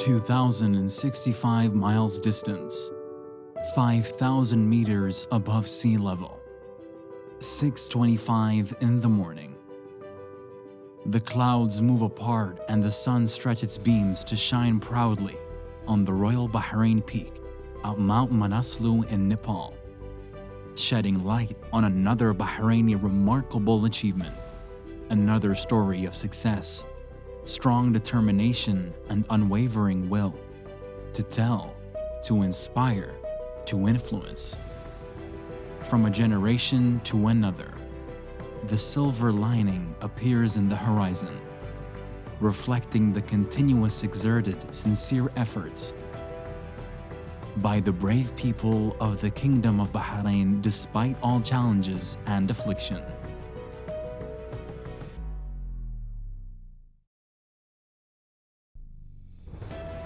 2,065 miles distance, 5,000 meters above sea level, 6:25 in the morning. The clouds move apart and the sun stretches its beams to shine proudly on the Royal Bahrain Peak at Mount Manaslu in Nepal, shedding light on another Bahraini remarkable achievement, another story of success, strong determination and unwavering will to tell, to inspire, to influence. From a generation to another, the silver lining appears in the horizon, reflecting the continuous exerted, sincere efforts by the brave people of the Kingdom of Bahrain despite all challenges and affliction.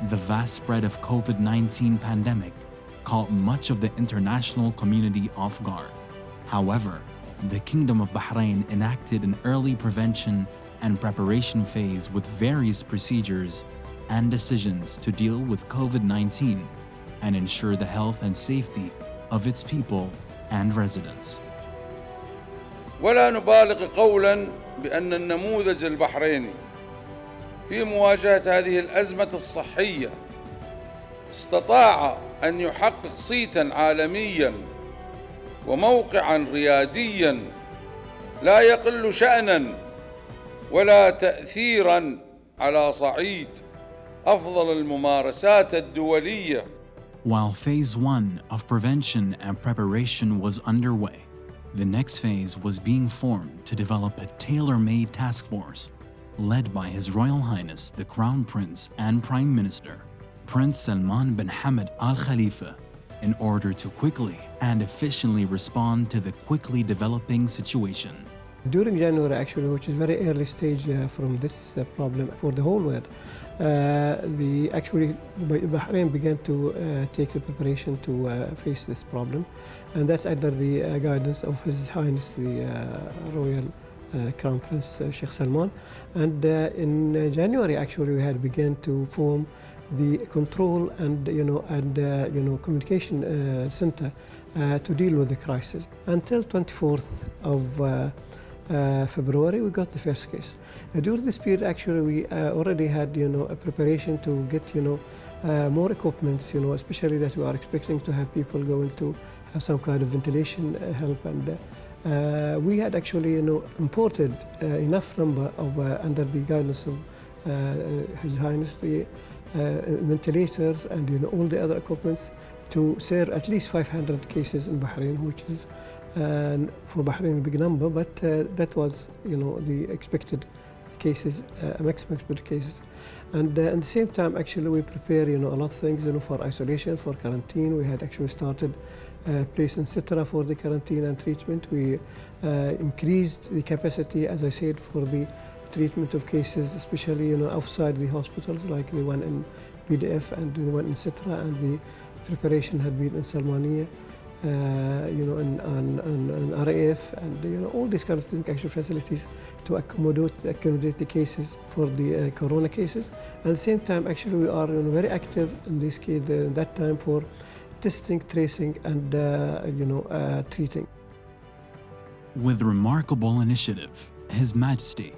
The vast spread of COVID-19 pandemic caught much of the international community off guard. However, the Kingdom of Bahrain enacted an early prevention and preparation phase with various procedures and decisions to deal with COVID-19 and ensure the health and safety of its people and residents. ولا نبالغ قولاً بأن النموذج البحريني في مواجهة هذه الأزمة الصحية استطاع أن يحقق صيتاً عالمياً وموقعاً ريادياً لا يقل شأناً ولا تأثيراً على صعيد أفضل الممارسات الدولية. While phase 1 of prevention and preparation was underway, the next phase was being formed to develop a tailor-made task force led by His Royal Highness the Crown Prince and Prime Minister, Prince Salman bin Hamad Al Khalifa, in order to quickly and efficiently respond to the quickly developing situation. During January, actually, which is very early stage from this problem for the whole world, Bahrain began to take the preparation to face this problem, and that's under the guidance of His Highness the Royal Crown Prince Sheikh Salman. And in January, actually, we had begun to form the control and communication center to deal with the crisis. Until 24th of February, we got the first case. During this period, actually, we already had, a preparation to get, more equipment, especially that we are expecting to have people going to have some kind of ventilation help. And we had actually, imported enough number of, under the guidance of His Highness, the ventilators and, all the other equipments to serve at least 500 cases in Bahrain, which is for Bahrain a big number, but that was, the expected cases, maximum expected cases. And at the same time, actually, we prepare, a lot of things, for isolation, for quarantine. We had actually started place in Sitra for the quarantine and treatment. We increased the capacity, as I said, for the treatment of cases, especially, outside the hospitals, like the one in BDF and the one in Sitra, and the preparation had been in Salmaniya. And RAF and all these kind of things, actual facilities to accommodate the cases for the corona cases. And at the same time, actually, we are very active in this case that time for testing, tracing, and treating. With remarkable initiative, His Majesty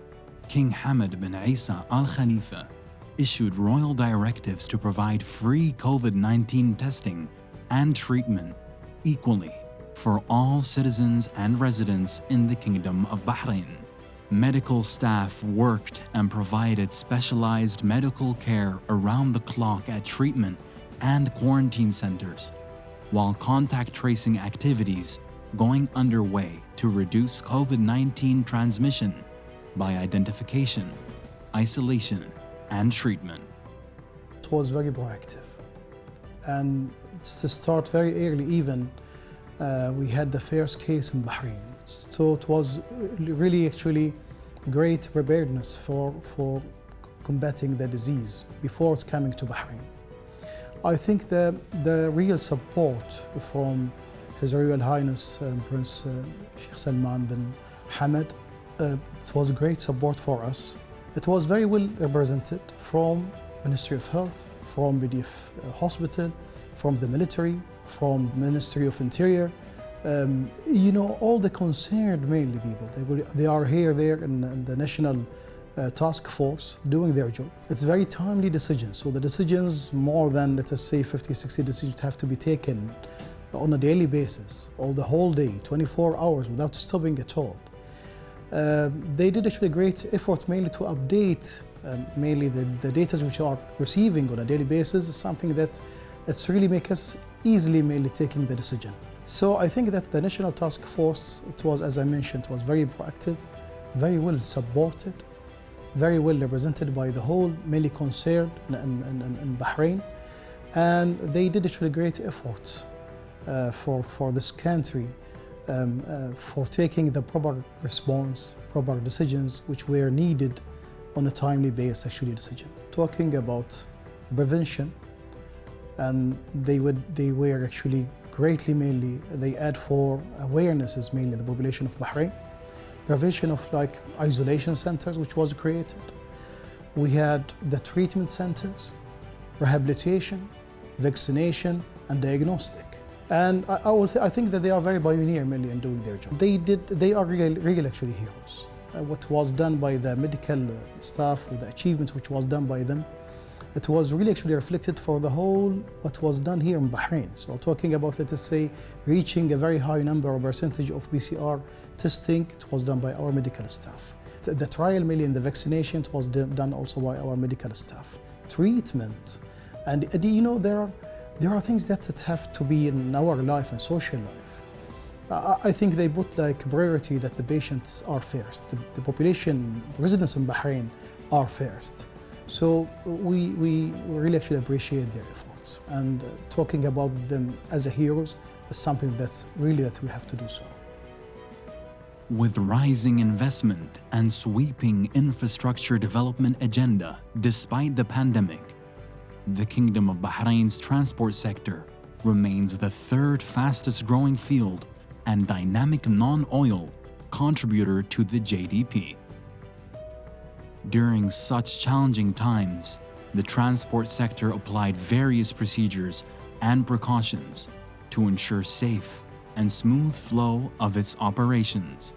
King Hamad bin Isa Al Khalifa issued royal directives to provide free COVID-19 testing and treatment equally for all citizens and residents in the Kingdom of Bahrain. Medical staff worked and provided specialized medical care around the clock at treatment and quarantine centers, while contact tracing activities going underway to reduce COVID-19 transmission by identification, isolation, and treatment. It was very proactive, and to start very early even, we had the first case in Bahrain. So it was really actually great preparedness for combating the disease before it's coming to Bahrain. I think the real support from His Royal Highness Prince Sheikh Salman bin Hamad, it was a great support for us. It was very well represented from Ministry of Health, from BDF hospital, from the military, from Ministry of Interior, you know, all the concerned mainly people. They are here, there in the national task force doing their job. It's very timely decisions. So the decisions, more than, let us say, 50, 60 decisions have to be taken on a daily basis, or the whole day, 24 hours without stopping at all. They did actually great effort mainly to update mainly the data which are receiving on a daily basis is something that it's really make us easily mainly taking the decision. So I think that the National Task Force, it was, as I mentioned, it was very proactive, very well supported, very well represented by the whole mainly concern in Bahrain, and they did actually great efforts for this country for taking the proper response, proper decisions which were needed on a timely basis, actually decisions. Talking about prevention, and they were actually greatly mainly, they add for awarenesses mainly in the population of Bahrain. Prevention of like isolation centers which was created. We had the treatment centers, rehabilitation, vaccination and diagnostic. And I think that they are very pioneer mainly in doing their job. They are real actually heroes. What was done by the medical staff, or the achievements which was done by them, it was really actually reflected for the whole what was done here in Bahrain. So talking about, let us say, reaching a very high number or percentage of PCR testing, it was done by our medical staff. The trial mainly in the vaccination, it was done also by our medical staff. Treatment, and you know, there are things that have to be in our life and social life. I think they put like priority that the patients are first. The population, residents in Bahrain are first. So we really actually appreciate their efforts, and talking about them as a heroes is something that's really that we have to do so. With rising investment and sweeping infrastructure development agenda despite the pandemic, the Kingdom of Bahrain's transport sector remains the third fastest growing field and dynamic non-oil contributor to the GDP. During such challenging times, the transport sector applied various procedures and precautions to ensure safe and smooth flow of its operations,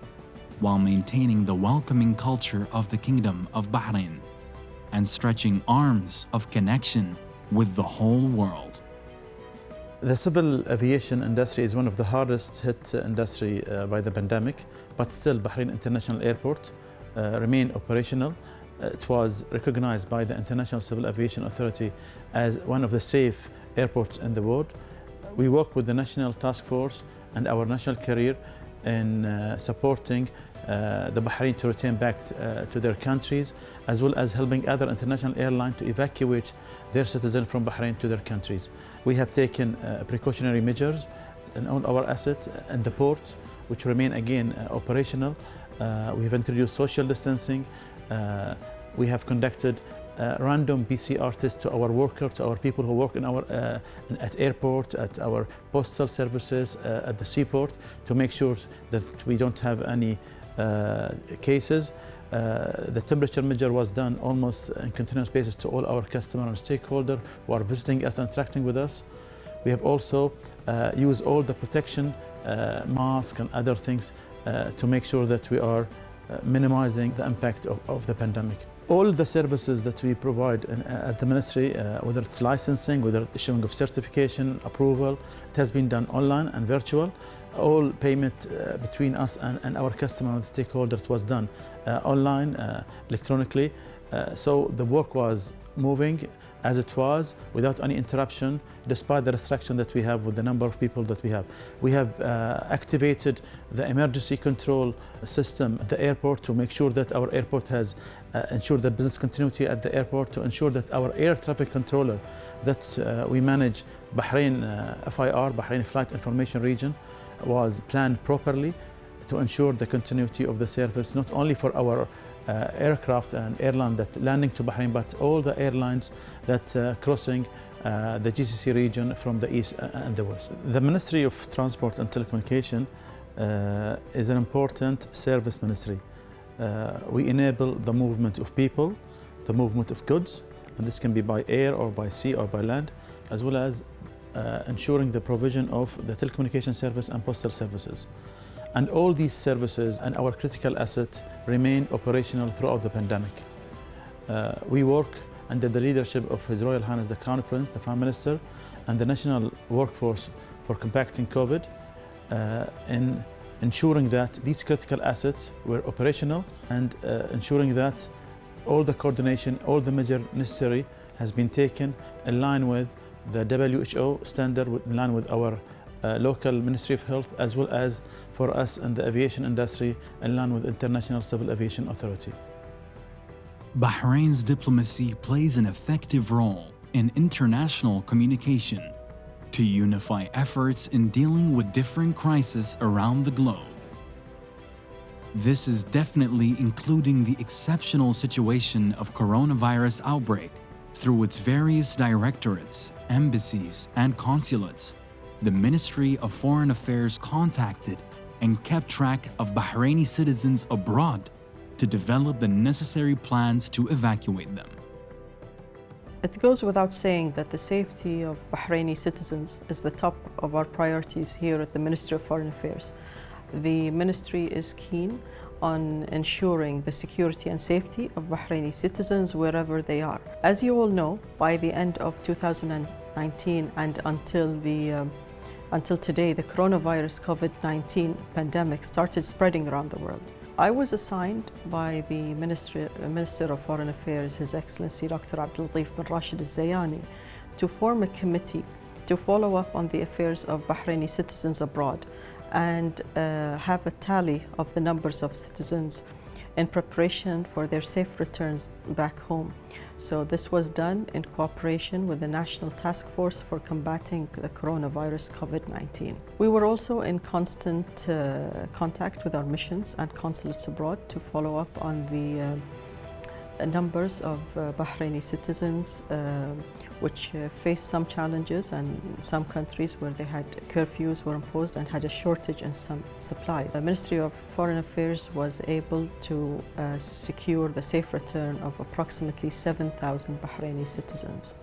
while maintaining the welcoming culture of the Kingdom of Bahrain and stretching arms of connection with the whole world. The civil aviation industry is one of the hardest hit industry by the pandemic, but still Bahrain International Airport remained operational. It was recognized by the International Civil Aviation Authority as one of the safe airports in the world. We work with the National Task Force and our national carrier in supporting the Bahrain to return back to their countries, as well as helping other international airlines to evacuate their citizens from Bahrain to their countries. We have taken precautionary measures in all our assets and the ports, which remain again operational. We have introduced social distancing. We have conducted random PCR tests to our workers, to our people who work in our at airports, at our postal services, at the seaport, to make sure that we don't have any cases. The temperature measure was done almost on continuous basis to all our customers and stakeholders who are visiting us and interacting with us. We have also used all the protection, masks and other things to make sure that we are minimizing the impact of the pandemic. All the services that we provide at the ministry, whether it's licensing, whether it's issuing of certification, approval, it has been done online and virtual. All payment between us and our customer and stakeholders was done online, electronically. So the work was moving as it was without any interruption, despite the restriction that we have with the number of people that we have. We have activated the emergency control system at the airport to make sure that our airport has ensured the business continuity at the airport, to ensure that our air traffic controller that we manage, Bahrain FIR, Bahrain Flight Information Region, was planned properly to ensure the continuity of the service, not only for our aircraft and airline that landing to Bahrain, but all the airlines that crossing the GCC region from the east and the west. The Ministry of Transport and Telecommunication is an important service ministry. We enable the movement of people, the movement of goods, and this can be by air or by sea or by land, as well as ensuring the provision of the telecommunication service and postal services. And all these services and our critical assets remain operational throughout the pandemic. We work under the leadership of His Royal Highness the Crown Prince, the Prime Minister, and the national workforce for combating COVID in ensuring that these critical assets were operational and ensuring that all the coordination, all the measures necessary has been taken in line with the WHO standard, in line with our local Ministry of Health, as well as for us in the aviation industry, in line with International Civil Aviation Authority. Bahrain's diplomacy plays an effective role in international communication to unify efforts in dealing with different crises around the globe. This is definitely including the exceptional situation of coronavirus outbreak through its various directorates, embassies, and consulates. The Ministry of Foreign Affairs contacted and kept track of Bahraini citizens abroad to develop the necessary plans to evacuate them. It goes without saying that the safety of Bahraini citizens is the top of our priorities here at the Ministry of Foreign Affairs. The Ministry is keen on ensuring the security and safety of Bahraini citizens wherever they are. As you all know, by the end of 2019 and until today, the coronavirus COVID-19 pandemic started spreading around the world. I was assigned by the Minister of Foreign Affairs, His Excellency Dr. Abdul Latif bin Rashid al-Zayani, to form a committee to follow up on the affairs of Bahraini citizens abroad and have a tally of the numbers of citizens in preparation for their safe returns back home. So this was done in cooperation with the National Task Force for combating the coronavirus COVID-19. We were also in constant contact with our missions and consulates abroad to follow up on the numbers of Bahraini citizens which faced some challenges, and some countries where they had curfews were imposed and had a shortage in some supplies. The Ministry of Foreign Affairs was able to secure the safe return of approximately 7,000 Bahraini citizens.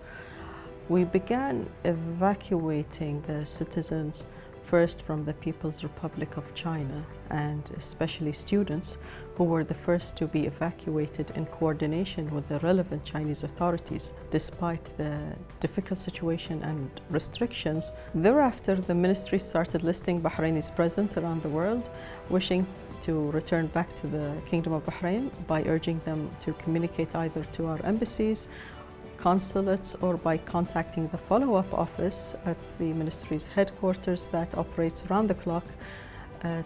We began evacuating the citizens first from the People's Republic of China, and especially students who were the first to be evacuated in coordination with the relevant Chinese authorities, despite the difficult situation and restrictions. Thereafter, the ministry started listing Bahrainis present around the world, wishing to return back to the Kingdom of Bahrain by urging them to communicate either to our embassies, consulates, or by contacting the follow-up office at the ministry's headquarters that operates around the clock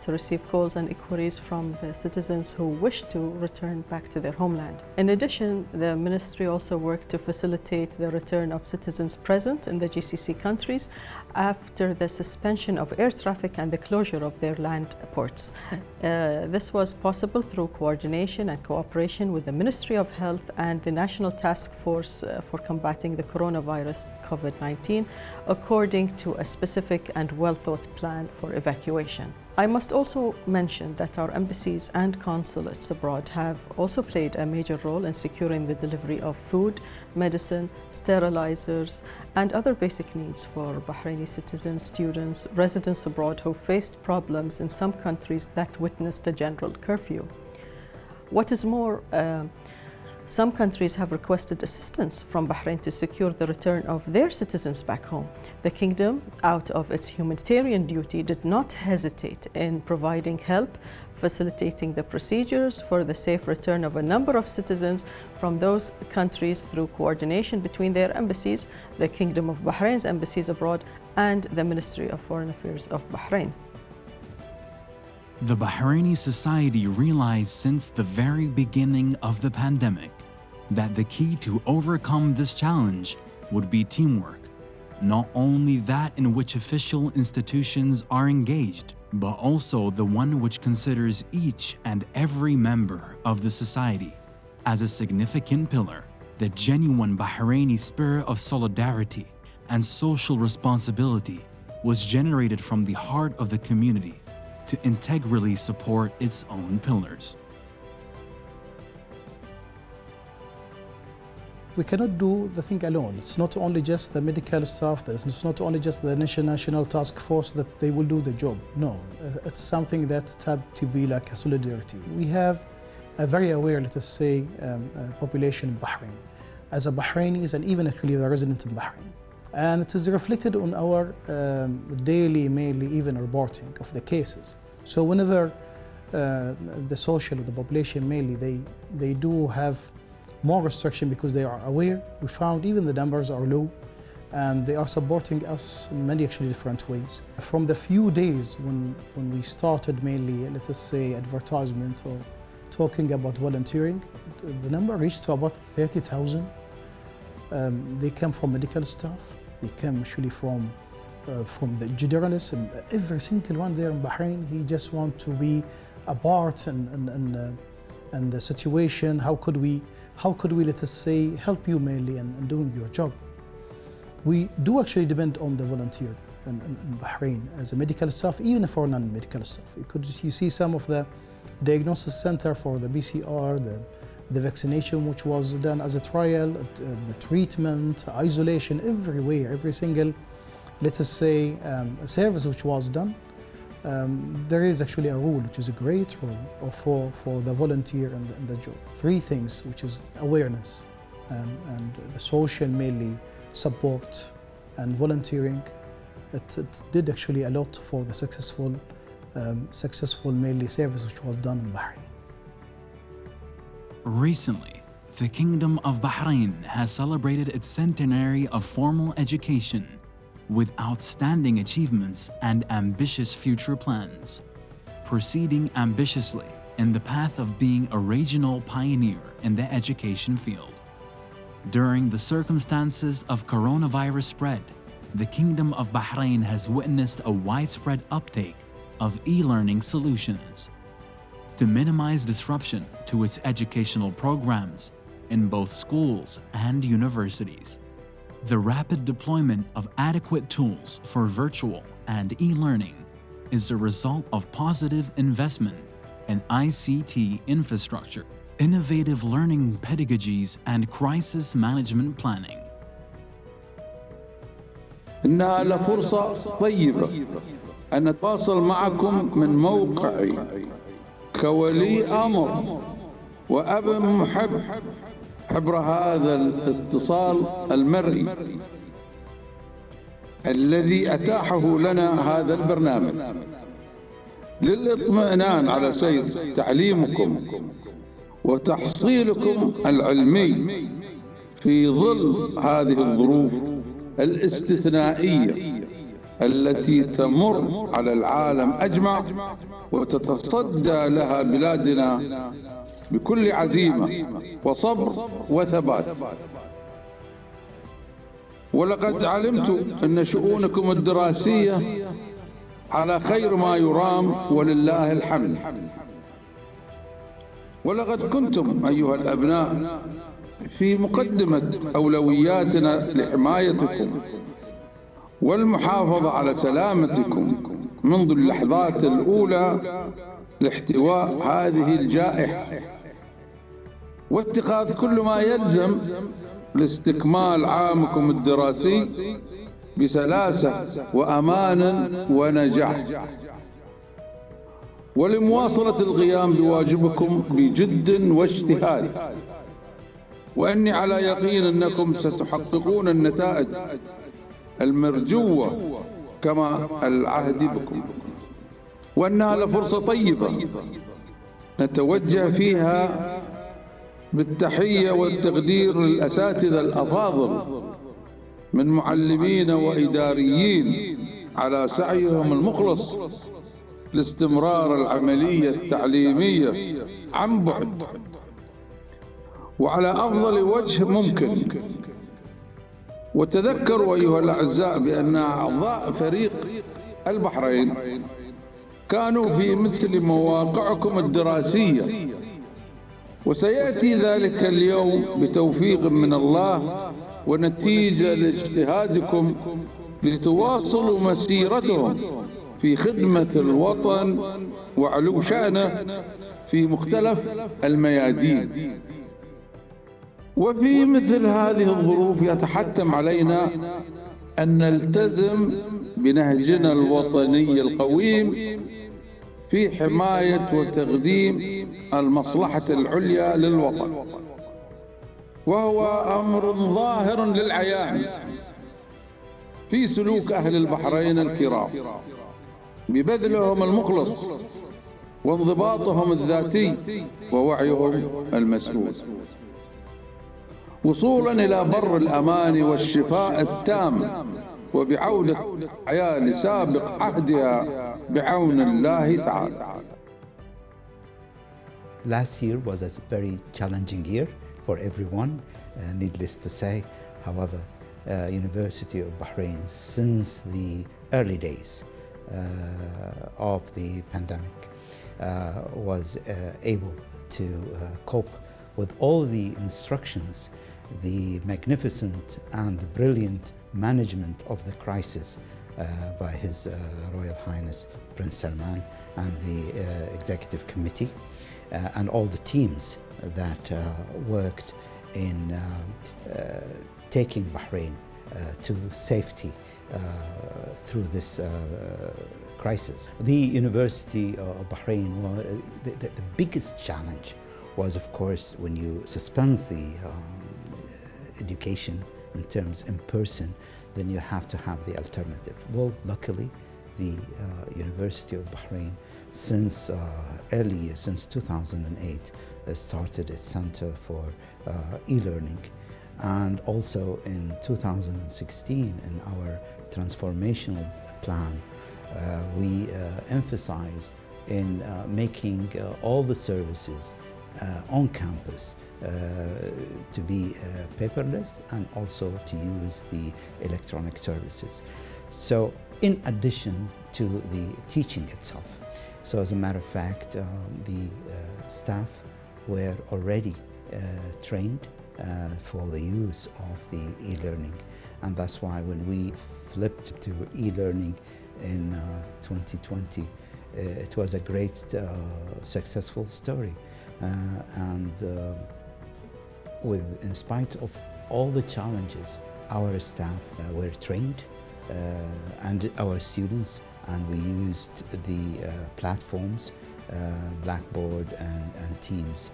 to receive calls and inquiries from the citizens who wish to return back to their homeland. In addition, the ministry also worked to facilitate the return of citizens present in the GCC countries after the suspension of air traffic and the closure of their land ports. This was possible through coordination and cooperation with the Ministry of Health and the National Task Force for combating the coronavirus COVID-19, according to a specific and well-thought plan for evacuation. I must also mention that our embassies and consulates abroad have also played a major role in securing the delivery of food, medicine, sterilizers, and other basic needs for Bahraini citizens, students, residents abroad who faced problems in some countries that witnessed a general curfew. What is more, some countries have requested assistance from Bahrain to secure the return of their citizens back home. The Kingdom, out of its humanitarian duty, did not hesitate in providing help, facilitating the procedures for the safe return of a number of citizens from those countries through coordination between their embassies, the Kingdom of Bahrain's embassies abroad, and the Ministry of Foreign Affairs of Bahrain. The Bahraini society realized since the very beginning of the pandemic that the key to overcome this challenge would be teamwork, not only that in which official institutions are engaged, but also the one which considers each and every member of the society as a significant pillar. The genuine Bahraini spirit of solidarity and social responsibility was generated from the heart of the community to integrally support its own pillars. We cannot do the thing alone. It's not only just the medical staff, it's not only just the national task force that they will do the job. No, it's something that had to be like a solidarity. We have a very aware, let us say, population in Bahrain, as a Bahrainis and even actually the resident in Bahrain. And it is reflected on our daily, mainly even reporting of the cases. So whenever the social of the population mainly, they do have more restriction because they are aware. We found even the numbers are low and they are supporting us in many actually different ways. From the few days when we started mainly, let us say, advertisement or talking about volunteering, the number reached to about 30,000. They come from medical staff, they come actually from the journalists, and every single one there in Bahrain, he just wants to be a part and the situation. How could we, let us say, help you mainly in doing your job? We do actually depend on the volunteer in Bahrain as a medical staff, even for non-medical staff. You see some of the diagnosis center for the PCR, the vaccination, which was done as a trial, the treatment, isolation, everywhere, every single, let us say, service which was done. There is actually a rule, which is a great rule for the volunteer and the job. Three things, which is awareness and the social mainly support and volunteering. It did actually a lot for the successful mainly service which was done in Bahrain. Recently, the Kingdom of Bahrain has celebrated its centenary of formal education with outstanding achievements and ambitious future plans, proceeding ambitiously in the path of being a regional pioneer in the education field. During the circumstances of coronavirus spread, the Kingdom of Bahrain has witnessed a widespread uptake of e-learning solutions to minimize disruption to its educational programs in both schools and universities. The rapid deployment of adequate tools for virtual and e-learning is the result of positive investment in ICT infrastructure, innovative learning pedagogies, and crisis management planning. إنها لفرصة طيبة أن أتواصل معكم من موقعي كولي أمر وأب محب عبر هذا الاتصال المرئي الذي أتاحه لنا هذا البرنامج للاطمئنان على سير تعليمكم وتحصيلكم العلمي في ظل هذه الظروف الاستثنائية التي تمر على العالم أجمع وتتصدى لها بلادنا بكل عزيمة وصبر وثبات. ولقد علمت أن شؤونكم الدراسية على خير ما يرام ولله الحمد. ولقد كنتم أيها الأبناء في مقدمة أولوياتنا لحمايتكم والمحافظة على سلامتكم منذ اللحظات الأولى لاحتواء هذه الجائحة واتخاذ كل ما يلزم لاستكمال عامكم الدراسي بسلاسة وأمان ونجاح ولمواصلة القيام بواجبكم بجد واجتهاد. وأني على يقين أنكم ستحققون النتائج المرجوة كما العهد بكم، وأنها لفرصة طيبة نتوجه فيها بالتحية والتقدير للأساتذة الأفاضل من معلمين وإداريين على سعيهم المخلص لاستمرار العملية التعليمية عن بعد وعلى أفضل وجه ممكن. وتذكروا أيها الأعزاء بأن أعضاء فريق البحرين كانوا في مثل مواقعكم الدراسية، وسيأتي ذلك اليوم بتوفيق من الله ونتيجة لاجتهادكم لتواصلوا مسيرتهم في خدمة الوطن وعلو شأنه في مختلف الميادين. وفي مثل هذه الظروف يتحتم علينا أن نلتزم بنهجنا الوطني القويم في حماية وتقديم المصلحة العليا للوطن، وهو أمر ظاهر للعيان في سلوك أهل البحرين الكرام ببذلهم المخلص وانضباطهم الذاتي ووعيهم المسؤول، وصولا إلى بر الأمان والشفاء التام وبعودة الحياة لسابق عهدها بعون الله تعالى. Last year was a very challenging year for everyone, needless to say. However, University of Bahrain, since the early days of the pandemic, was able to cope with all the instructions, the magnificent and the brilliant management of the crisis by His Royal Highness Prince Salman and the Executive Committee and all the teams that worked in taking Bahrain to safety through this crisis. The University of Bahrain, the biggest challenge was, of course, when you suspend the education in terms in person, then you have to have the alternative. Well, luckily, the University of Bahrain, since early, since 2008, started a center for e-learning. And also in 2016, in our transformational plan, we emphasized in making all the services on campus to be paperless and also to use the electronic services. So in addition to the teaching itself. So as a matter of fact, the staff were already trained for the use of the e-learning. And that's why when we flipped to e-learning in 2020, it was a great successful story. In spite of all the challenges, our staff were trained and our students, and we used the platforms, Blackboard and Teams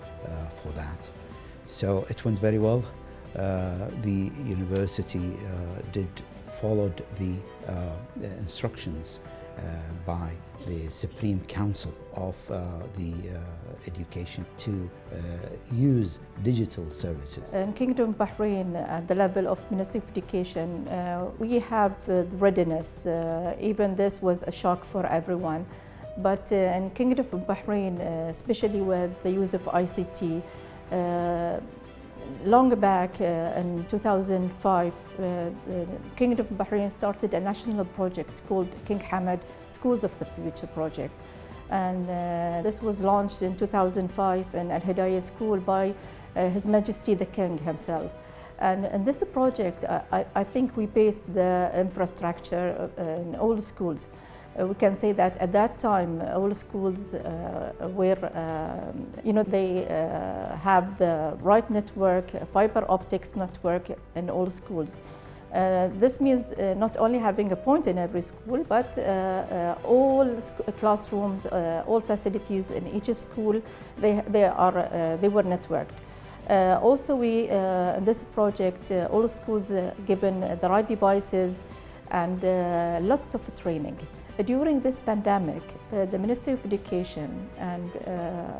for that. So it went very well. The university followed the instructions by the Supreme Council of the Education to use digital services. In Kingdom of Bahrain, at the level of Ministry of Education, we have readiness. Even this was a shock for everyone. But in Kingdom of Bahrain, especially with the use of ICT, long back in 2005, Kingdom of Bahrain started a national project called King Hamad Schools of the Future project. And this was launched in 2005 in Al Hidayah School by His Majesty the King himself. And in this project, I think we based the infrastructure in all schools. We can say that at that time, all schools they have the right network, fiber optics network in all schools. This means not only having a point in every school, but all classrooms, all facilities in each school, they were networked. Also, we in this project, all schools given the right devices and lots of training. During this pandemic, the Ministry of Education and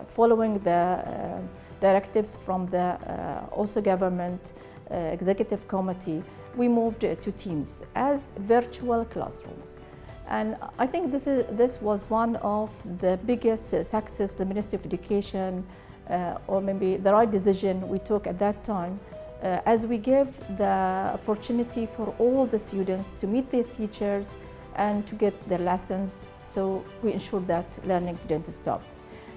following the directives from the also government executive committee, we moved to Teams as virtual classrooms. And I think this was one of the biggest success the Ministry of Education or maybe the right decision we took at that time, as we gave the opportunity for all the students to meet their teachers and to get their lessons, so we ensured that learning didn't stop.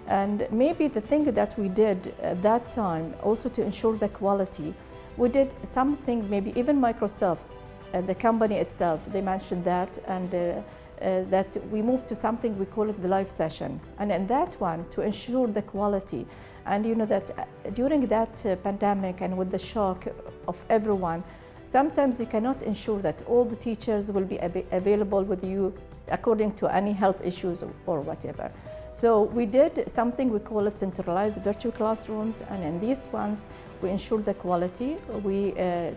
And maybe the thing that we did at that time, also to ensure the quality, we did something, maybe even Microsoft, the company itself, they mentioned that, and that we moved to something we call it the live session. And in that one, to ensure the quality, and you know that during that pandemic and with the shock of everyone, sometimes you cannot ensure that all the teachers will be available with you according to any health issues or whatever. So we did something we call it centralized virtual classrooms, and in these ones we ensured the quality. We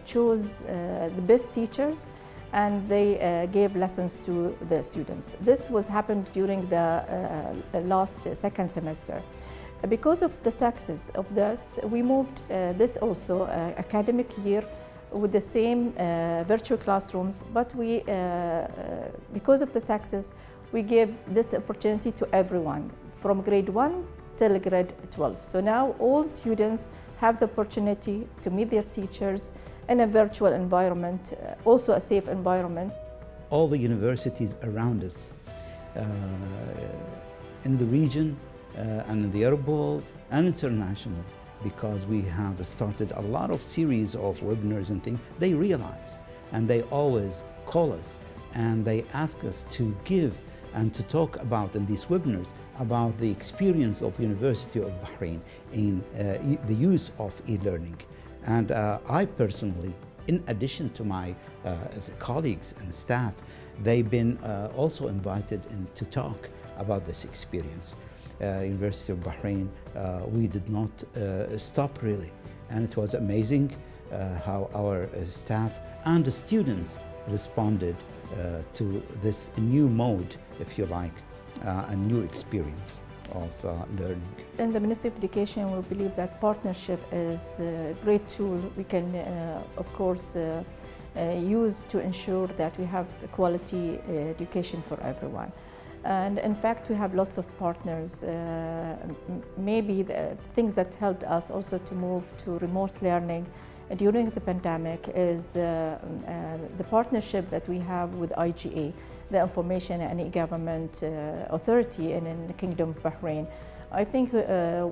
chose the best teachers, and they gave lessons to the students. This was happened during the last second semester. Because of the success of this, we moved this also academic year with the same virtual classrooms, but we, because of the success, we gave this opportunity to everyone from grade 1 till grade 12. So now all students have the opportunity to meet their teachers in a virtual environment, also a safe environment. All the universities around us in the region and in the Arab world and internationally, because we have started a lot of series of webinars and things, they realize and they always call us and they ask us to give and to talk about in these webinars about the experience of University of Bahrain in the use of e-learning. And I personally, in addition to my colleagues and staff, they've been also invited in to talk about this experience. University of Bahrain, we did not stop really. And it was amazing how our staff and the students responded to this new mode, if you like, a new experience of learning. In the Ministry of Education, we believe that partnership is a great tool we can, of course, use to ensure that we have quality education for everyone. And in fact, we have lots of partners. Maybe the things that helped us also to move to remote learning during the pandemic is the partnership that we have with IGA, the Information and E-Government Authority in the Kingdom of Bahrain. I think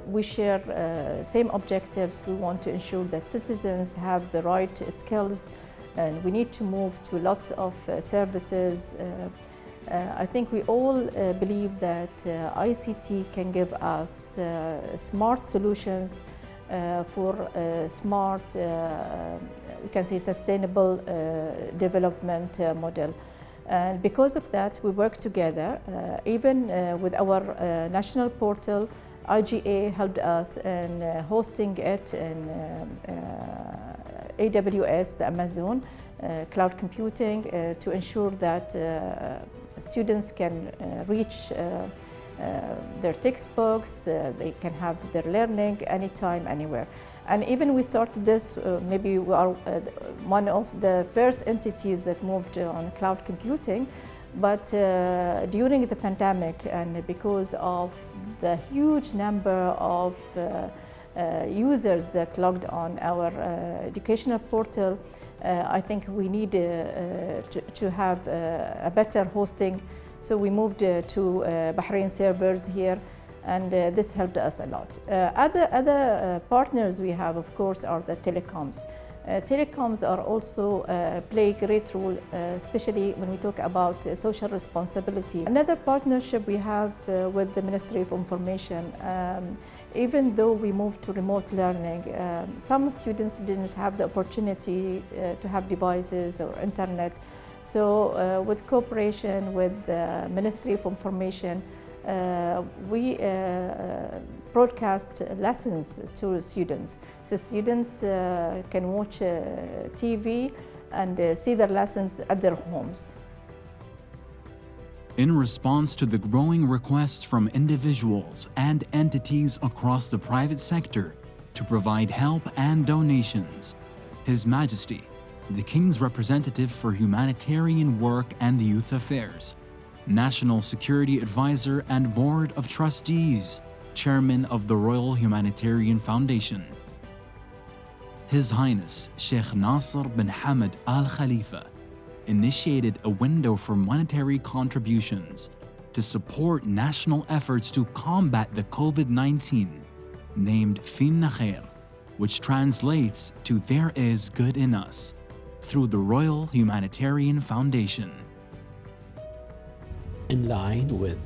we share same objectives. We want to ensure that citizens have the right skills, and we need to move to lots of services. I think we all believe that ICT can give us smart solutions for smart, we can say, sustainable development model. And because of that, we work together. Even with our national portal, IGA helped us in hosting it in AWS, the Amazon cloud computing, to ensure that students can reach their textbooks, they can have their learning anytime, anywhere. And even we started this, maybe we are one of the first entities that moved on cloud computing, but during the pandemic, and because of the huge number of users that logged on our educational portal, I think we need to have a better hosting. So we moved to Bahrain servers here, and this helped us a lot. Other partners we have, of course, are the telecoms. Telecoms are also play a great role, especially when we talk about social responsibility. Another partnership we have with the Ministry of Information. Even though we moved to remote learning, some students didn't have the opportunity to have devices or internet. So with cooperation with the Ministry of Information, we broadcast lessons to students. So students can watch TV and see their lessons at their homes. In response to the growing requests from individuals and entities across the private sector to provide help and donations, His Majesty, the King's Representative for Humanitarian Work and Youth Affairs, National Security Advisor and Board of Trustees, Chairman of the Royal Humanitarian Foundation, His Highness Sheikh Nasser bin Hamad Al Khalifa, initiated a window for monetary contributions to support national efforts to combat the COVID-19, named Finna Khair, which translates to There is Good in Us, through the Royal Humanitarian Foundation. in line with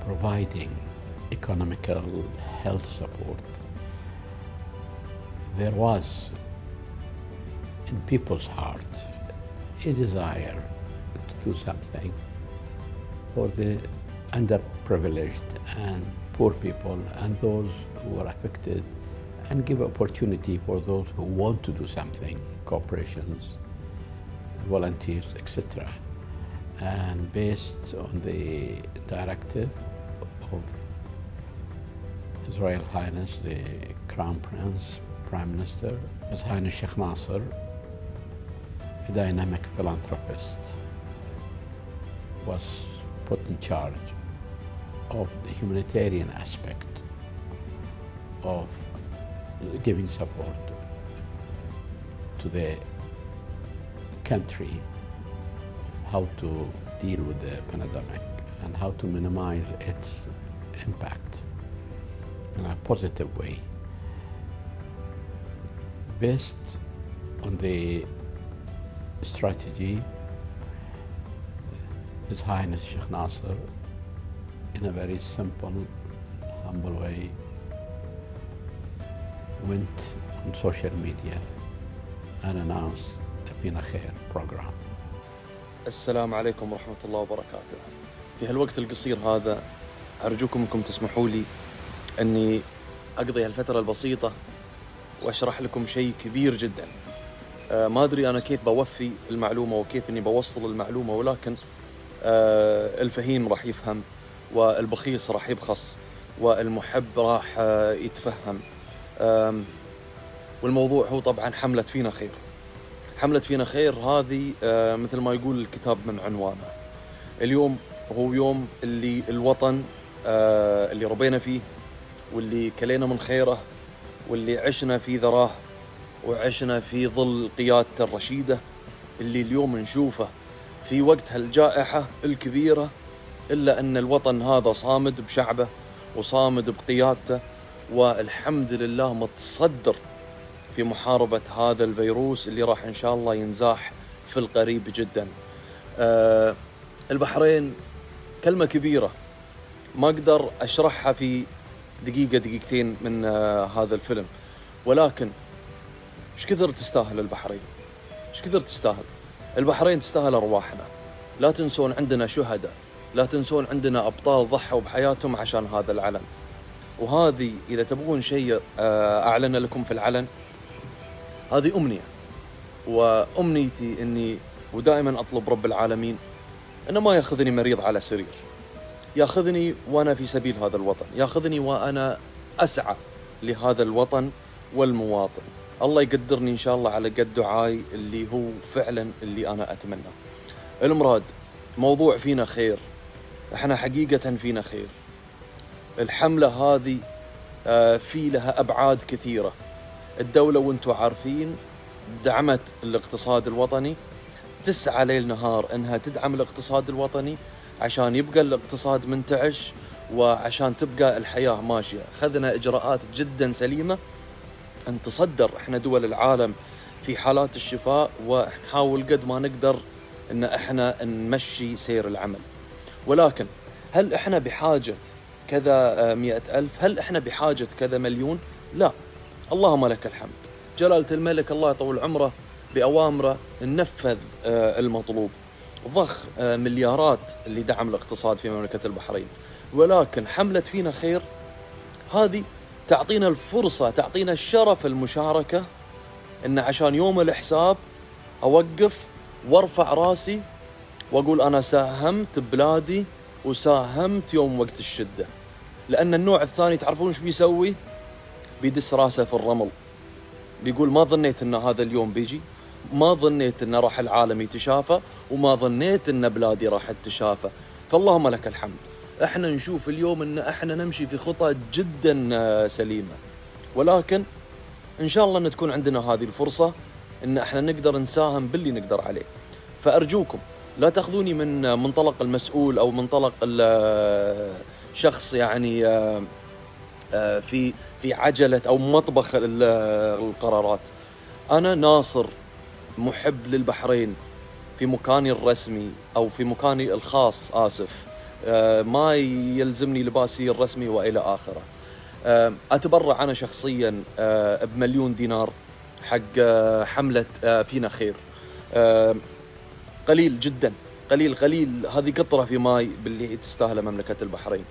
providing economical health support, there was in people's hearts a desire to do something for the underprivileged and poor people and those who were affected, and give opportunity for those who want to do something, corporations, volunteers, etc. And based on the directive of His Royal Highness the Crown Prince, Prime Minister, His Highness Sheikh Nasser, a dynamic philanthropist, was put in charge of the humanitarian aspect of giving support to the country, how to deal with the pandemic and how to minimize its impact in a positive way. Based on the strategy, His Highness Sheikh Nasser, in a very simple, humble way, went on social media and announced the Fina Khair program. السلام عليكم ورحمة الله وبركاته. في هالوقت القصير هذا أرجوكم أنكم تسمحوا لي أني أقضي هالفترة البسيطة وأشرح لكم شيء كبير جدا. ما أدري أنا كيف بوفي المعلومة وكيف أني بوصل المعلومة، ولكن الفهيم راح يفهم والبخيص راح يبخص والمحب راح يتفهم. والموضوع هو طبعا حملة فينا خير. حملة فينا خير هذه مثل ما يقول الكتاب من عنوانه. اليوم هو يوم اللي الوطن اللي ربينا فيه واللي كلينا من خيره واللي عشنا في ذراه وعشنا في ظل قيادته الرشيدة، اللي اليوم نشوفه في وقت هالجائحة الكبيرة، إلا أن الوطن هذا صامد بشعبه وصامد بقيادته، والحمد لله متصدر في محاربة هذا الفيروس اللي راح إن شاء الله ينزاح في القريب جدا. البحرين كلمة كبيرة ما أقدر أشرحها في دقيقة دقيقتين من هذا الفيلم، ولكن إيش كثر تستاهل البحرين، إيش كثر تستاهل البحرين، تستاهل أرواحنا. لا تنسون عندنا شهداء، لا تنسون عندنا أبطال ضحوا بحياتهم عشان هذا العلم. وهذه إذا تبغون شيء أعلن لكم في العلن، هذه أمنية، وأمنيتي أني ودائما أطلب رب العالمين أنه ما يأخذني مريض على سرير، يأخذني وأنا في سبيل هذا الوطن، يأخذني وأنا أسعى لهذا الوطن والمواطن. الله يقدرني إن شاء الله على قد دعائي اللي هو فعلا اللي أنا أتمناه. المراد موضوع فينا خير، احنا حقيقة فينا خير. الحملة هذه في لها أبعاد كثيرة. الدولة وانتم عارفين دعمت الاقتصاد الوطني، تسعى ليل نهار انها تدعم الاقتصاد الوطني عشان يبقى الاقتصاد منتعش وعشان تبقى الحياة ماشية. خذنا إجراءات جدا سليمة أن تصدر احنا دول العالم في حالات الشفاء، ونحاول قد ما نقدر ان احنا نمشي سير العمل. ولكن هل احنا بحاجة كذا 100,000؟ هل احنا بحاجة كذا مليون؟ لا، اللهم لك الحمد. جلالة الملك الله يطول عمره بأوامره ننفذ المطلوب، ضخ مليارات اللي دعم الاقتصاد في مملكة البحرين. ولكن حملة فينا خير هذه تعطينا الفرصة، تعطينا الشرف المشاركة، إن عشان يوم الحساب أوقف وارفع راسي وأقول أنا ساهمت ببلادي وساهمت يوم وقت الشدة. لأن النوع الثاني تعرفون ايش بيسوي؟ بيدس راسه في الرمل، بيقول ما ظنيت إن هذا اليوم بيجي، ما ظنيت إن راح العالم يتشافى، وما ظنيت إن بلادي راح تتشافى. فاللهم لك الحمد. احنا نشوف اليوم إن احنا نمشي في خطى جدا سليمة، ولكن إن شاء الله إن تكون عندنا هذه الفرصة إن احنا نقدر نساهم باللي نقدر عليه. فأرجوكم لا تأخذوني من منطلق المسؤول أو منطلق الشخص يعني في عجلة أو مطبخ القرارات. أنا ناصر محب للبحرين، في مكاني الرسمي أو في مكاني الخاص، آسف، ما يلزمني لباسي الرسمي وإلى آخره. أتبرع أنا شخصيا ب1,000,000 دينار حق حملة فينا خير. قليل جدا، قليل، هذه قطرة في ماي باللي تستاهله مملكة البحرين.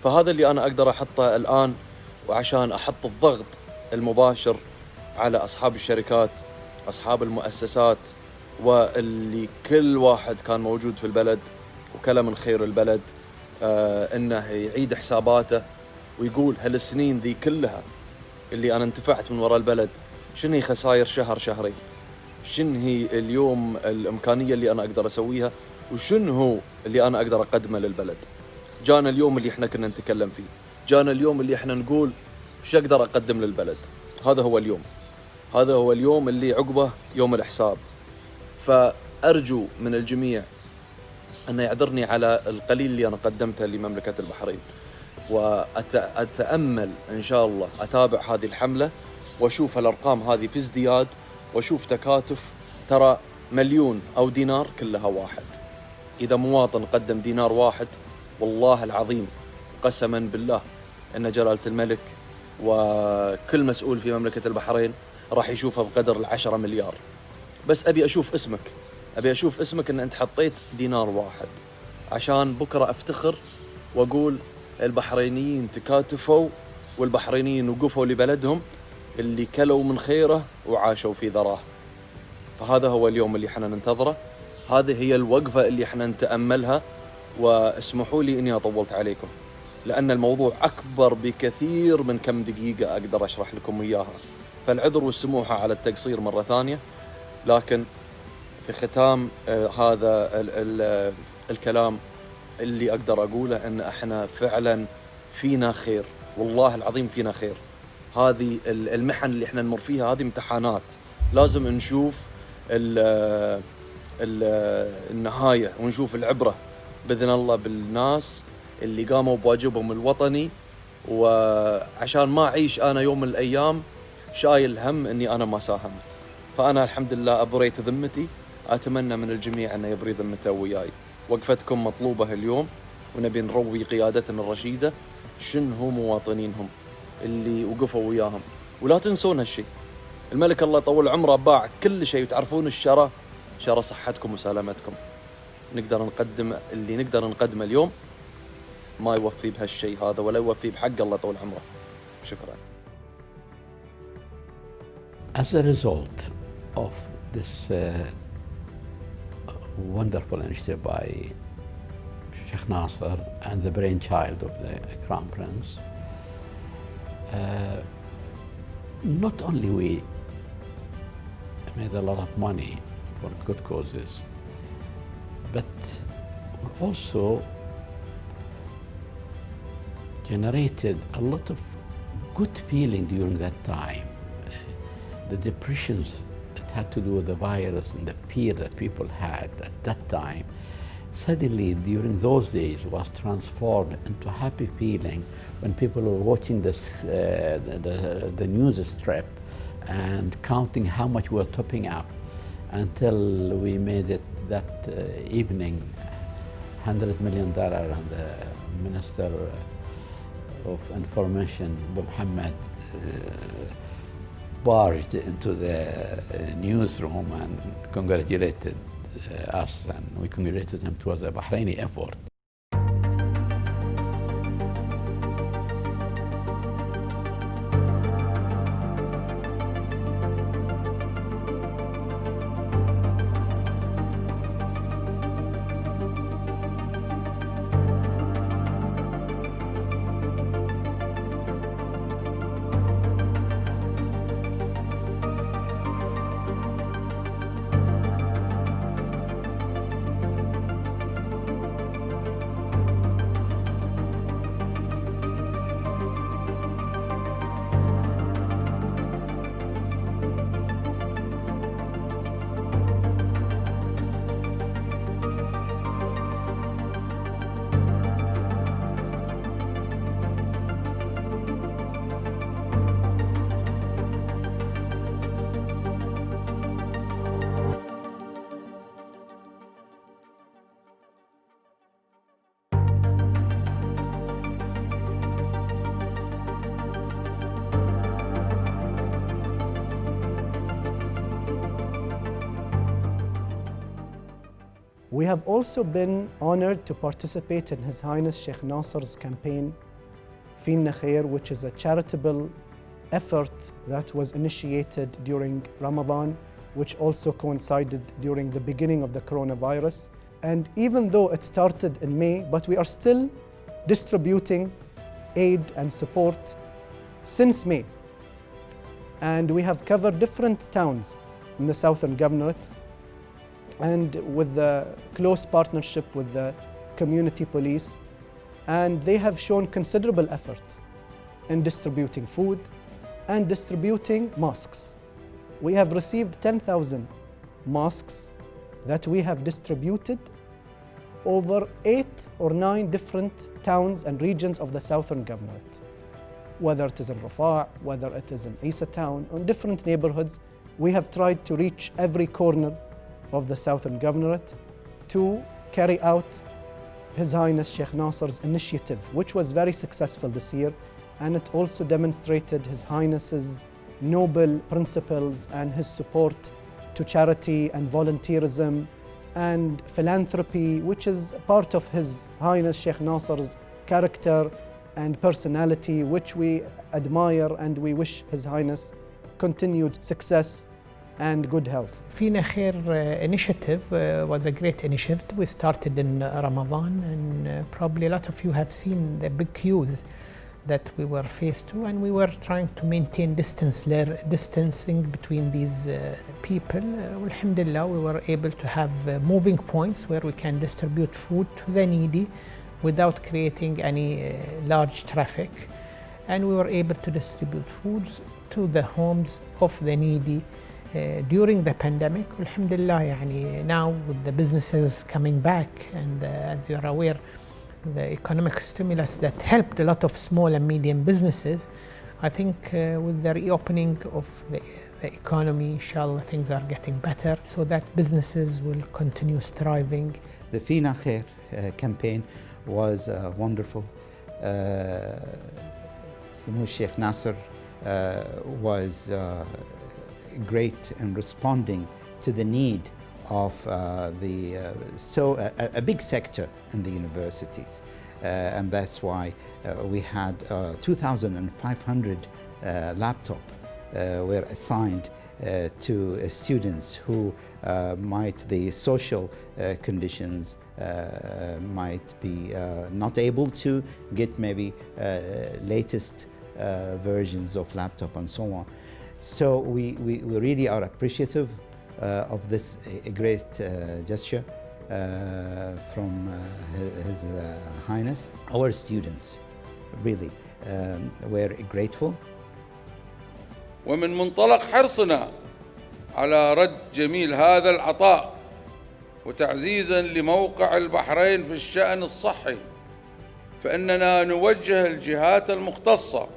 فهذا اللي أنا أقدر أحطه الآن، وعشان أحط الضغط المباشر على أصحاب الشركات، أصحاب المؤسسات، واللي كل واحد كان موجود في البلد وكلا من خير البلد، إنه يعيد حساباته ويقول هالسنين ذي كلها اللي أنا انتفعت من وراء البلد، شنو هي خسائر شهر شهرين، شنو هي اليوم الإمكانية اللي أنا أقدر أسويها، وشنو هو اللي أنا أقدر أقدمه للبلد. جانا اليوم اللي إحنا كنا نتكلم فيه، جانا اليوم اللي إحنا نقول شو أقدر أقدم للبلد. هذا هو اليوم، هذا هو اليوم اللي عقبه يوم الحساب. فأرجو من الجميع أن يعذرني على القليل اللي أنا قدمته لمملكة البحرين، وأتأمل إن شاء الله أتابع هذه الحملة وأشوف الأرقام هذه في ازدياد، وأشوف تكاتف. ترى 1,000,000 أو دينار كلها واحد. إذا مواطن قدم دينار واحد، والله العظيم قسما بالله أن جلالة الملك وكل مسؤول في مملكة البحرين راح يشوفها بقدر 10 مليار. بس أبي أشوف اسمك، أبي أشوف اسمك أن أنت حطيت دينار واحد، عشان بكرة أفتخر وأقول البحرينيين تكاتفوا، والبحرينيين وقفوا لبلدهم اللي كلوا من خيره وعاشوا في ذراه. فهذا هو اليوم اللي احنا ننتظره، هذه هي الوقفة اللي احنا نتأملها. واسمحوا لي إني أطولت عليكم، لأن الموضوع أكبر بكثير من كم دقيقة أقدر أشرح لكم إياها، فالعذر والسموحة على التقصير مرة ثانية. لكن في ختام هذا الكلام اللي أقدر أقوله أن احنا فعلا فينا خير، والله العظيم فينا خير. هذه المحن اللي احنا نمر فيها هذه امتحانات، لازم نشوف النهاية ونشوف العبرة بإذن الله بالناس اللي قاموا بواجبهم الوطني، وعشان ما أعيش أنا يوم من الأيام شايل هم أني أنا ما ساهمت. فأنا الحمد لله أبريت ذمتي، أتمنى من الجميع أن يبري ذمته وياي. وقفتكم مطلوبة اليوم، ونبي نروي قيادتنا الرشيدة شنو هو مواطنينهم اللي وقفوا وياهم. ولا تنسون هالشيء، الملك الله يطول عمره باع كل شيء، وتعرفون الشرى صحتكم وسلامتكم. نقدر نقدم اللي نقدر نقدمه اليوم، ما يوفي بهالشيء هذا ولا يوفي بحق الله يطول عمره. شكرا. As a result of this wonderful initiative by Sheikh Nasser and the brainchild of the Crown Prince, not only we made a lot of money for good causes, but we also generated a lot of good feeling during that time. The depressions that had to do with the virus and the fear that people had at that time, suddenly during those days was transformed into a happy feeling when people were watching this, the news strip and counting how much we're topping up, until we made it that evening $100 million, and the Minister of Information, Muhammad, barged into the newsroom and congratulated us, and we congratulated him. It was a Bahraini effort. We have also been honored to participate in His Highness Sheikh Nasser's campaign, Fina Khair, which is a charitable effort that was initiated during Ramadan, which also coincided during the beginning of the coronavirus. And even though it started in May, but we are still distributing aid and support since May. And we have covered different towns in the Southern Governorate, and with the close partnership with the community police, and they have shown considerable effort in distributing food and distributing masks. We have received 10,000 masks that we have distributed over 8 or 9 different towns and regions of the Southern Governorate. Whether it is in Rafah, whether it is in Isa town, in different neighborhoods, we have tried to reach every corner of the Southern Governorate to carry out His Highness Sheikh Nasser's initiative, which was very successful this year, and it also demonstrated His Highness's noble principles and his support to charity and volunteerism and philanthropy, which is part of His Highness Sheikh Nasser's character and personality, which we admire, and we wish His Highness continued success and good health. Fina Khair initiative was a great initiative. We started in Ramadan, and probably a lot of you have seen the big queues that we were faced to, and we were trying to maintain distancing between these people. Alhamdulillah, we were able to have moving points where we can distribute food to the needy without creating any large traffic, and we were able to distribute foods to the homes of the needy during the pandemic. Alhamdulillah, now with the businesses coming back, and as you're aware, the economic stimulus that helped a lot of small and medium businesses, I think with the reopening of the economy, inshallah, things are getting better so that businesses will continue thriving. The Fina Khair campaign was wonderful. Samu Sheikh Nasser was great in responding to the need of a big sector in the universities, and that's why we had 2,500 laptops were assigned to students who the social conditions might be not able to get maybe latest versions of laptop and so on. So we really are appreciative of this great gesture from His Highness. Our students really were grateful. ومن منطلق حرصنا على رد جميل هذا العطاء وتعزيزا لموقع البحرين في الشأن الصحي، فإننا نوجه الجهات المختصة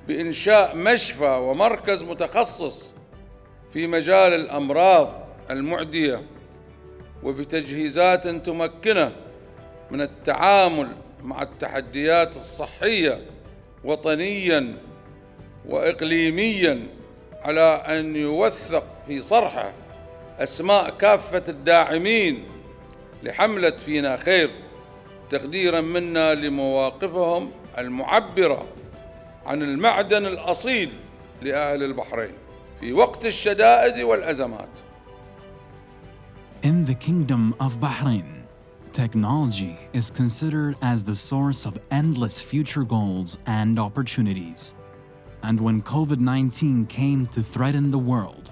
بإنشاء مشفى ومركز متخصص في مجال الأمراض المعدية، وبتجهيزات تمكنه من التعامل مع التحديات الصحية وطنياً وإقليمياً، على أن يوثق في صرحه أسماء كافة الداعمين لحملة فينا خير، تقديراً منا لمواقفهم المعبرة عن المعدن الأصيل لأهل البحرين في وقت الشدائد والأزمات. In the Kingdom of Bahrain, technology is considered as the source of endless future goals and opportunities. And when COVID-19 came to threaten the world,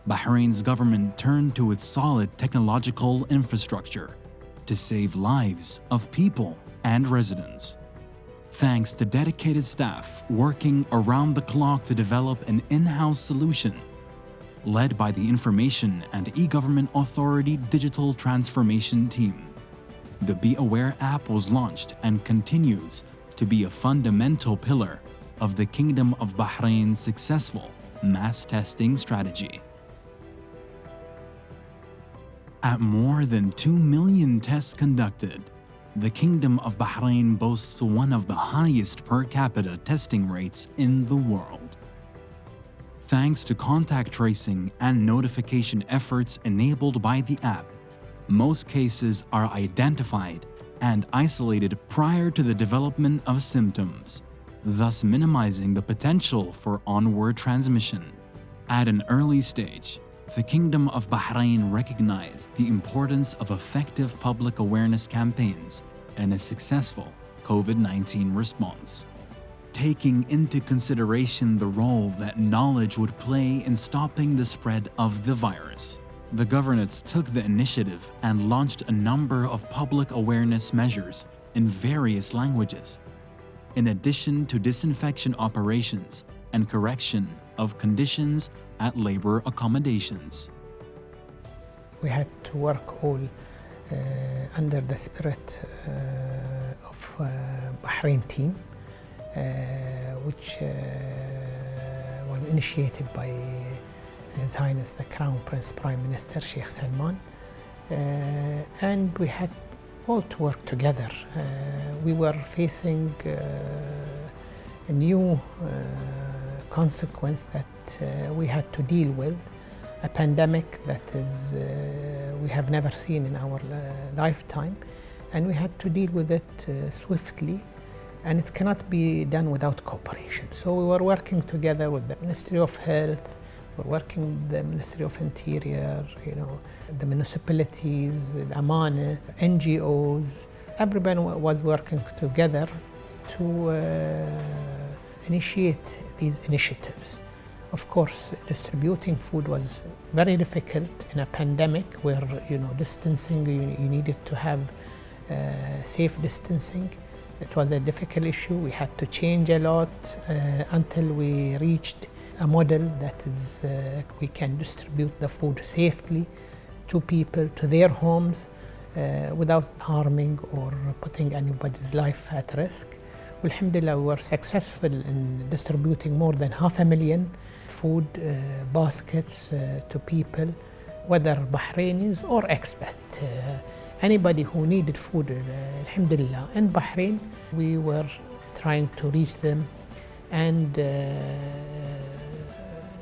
Bahrain's government turned to its solid technological infrastructure to save lives of people and residents. Thanks to dedicated staff working around the clock to develop an in-house solution, led by the Information and E-Government Authority Digital Transformation Team, the Be Aware app was launched and continues to be a fundamental pillar of the Kingdom of Bahrain's successful mass testing strategy. At more than 2 million tests conducted, the Kingdom of Bahrain boasts one of the highest per capita testing rates in the world. Thanks to contact tracing and notification efforts enabled by the app, Most cases are identified and isolated prior to the development of symptoms, thus minimizing the potential for onward transmission. At an early stage, the Kingdom of Bahrain recognized the importance of effective public awareness campaigns and a successful COVID-19 response. Taking into consideration the role that knowledge would play in stopping the spread of the virus, the governance took the initiative and launched a number of public awareness measures in various languages, in addition to disinfection operations and correction of conditions at labor accommodations. We had to work all under the spirit of Bahrain team, which was initiated by His Highness the Crown Prince Prime Minister Sheikh Salman, and we had all to work together. We were facing a new consequence that we had to deal with, a pandemic that is we have never seen in our lifetime, and we had to deal with it swiftly, and it cannot be done without cooperation. So we were working together with the Ministry of Health, we're working with the Ministry of Interior, the municipalities, the Amana, NGOs. Everyone was working together to initiate these initiatives. Of course, distributing food was very difficult in a pandemic where, distancing, you needed to have safe distancing. It was a difficult issue. We had to change a lot until we reached a model that is we can distribute the food safely to people, to their homes, without harming or putting anybody's life at risk. Alhamdulillah, we were successful in distributing more than 500,000 food baskets to people, whether Bahrainis or expat. Anybody who needed food, alhamdulillah, in Bahrain, we were trying to reach them and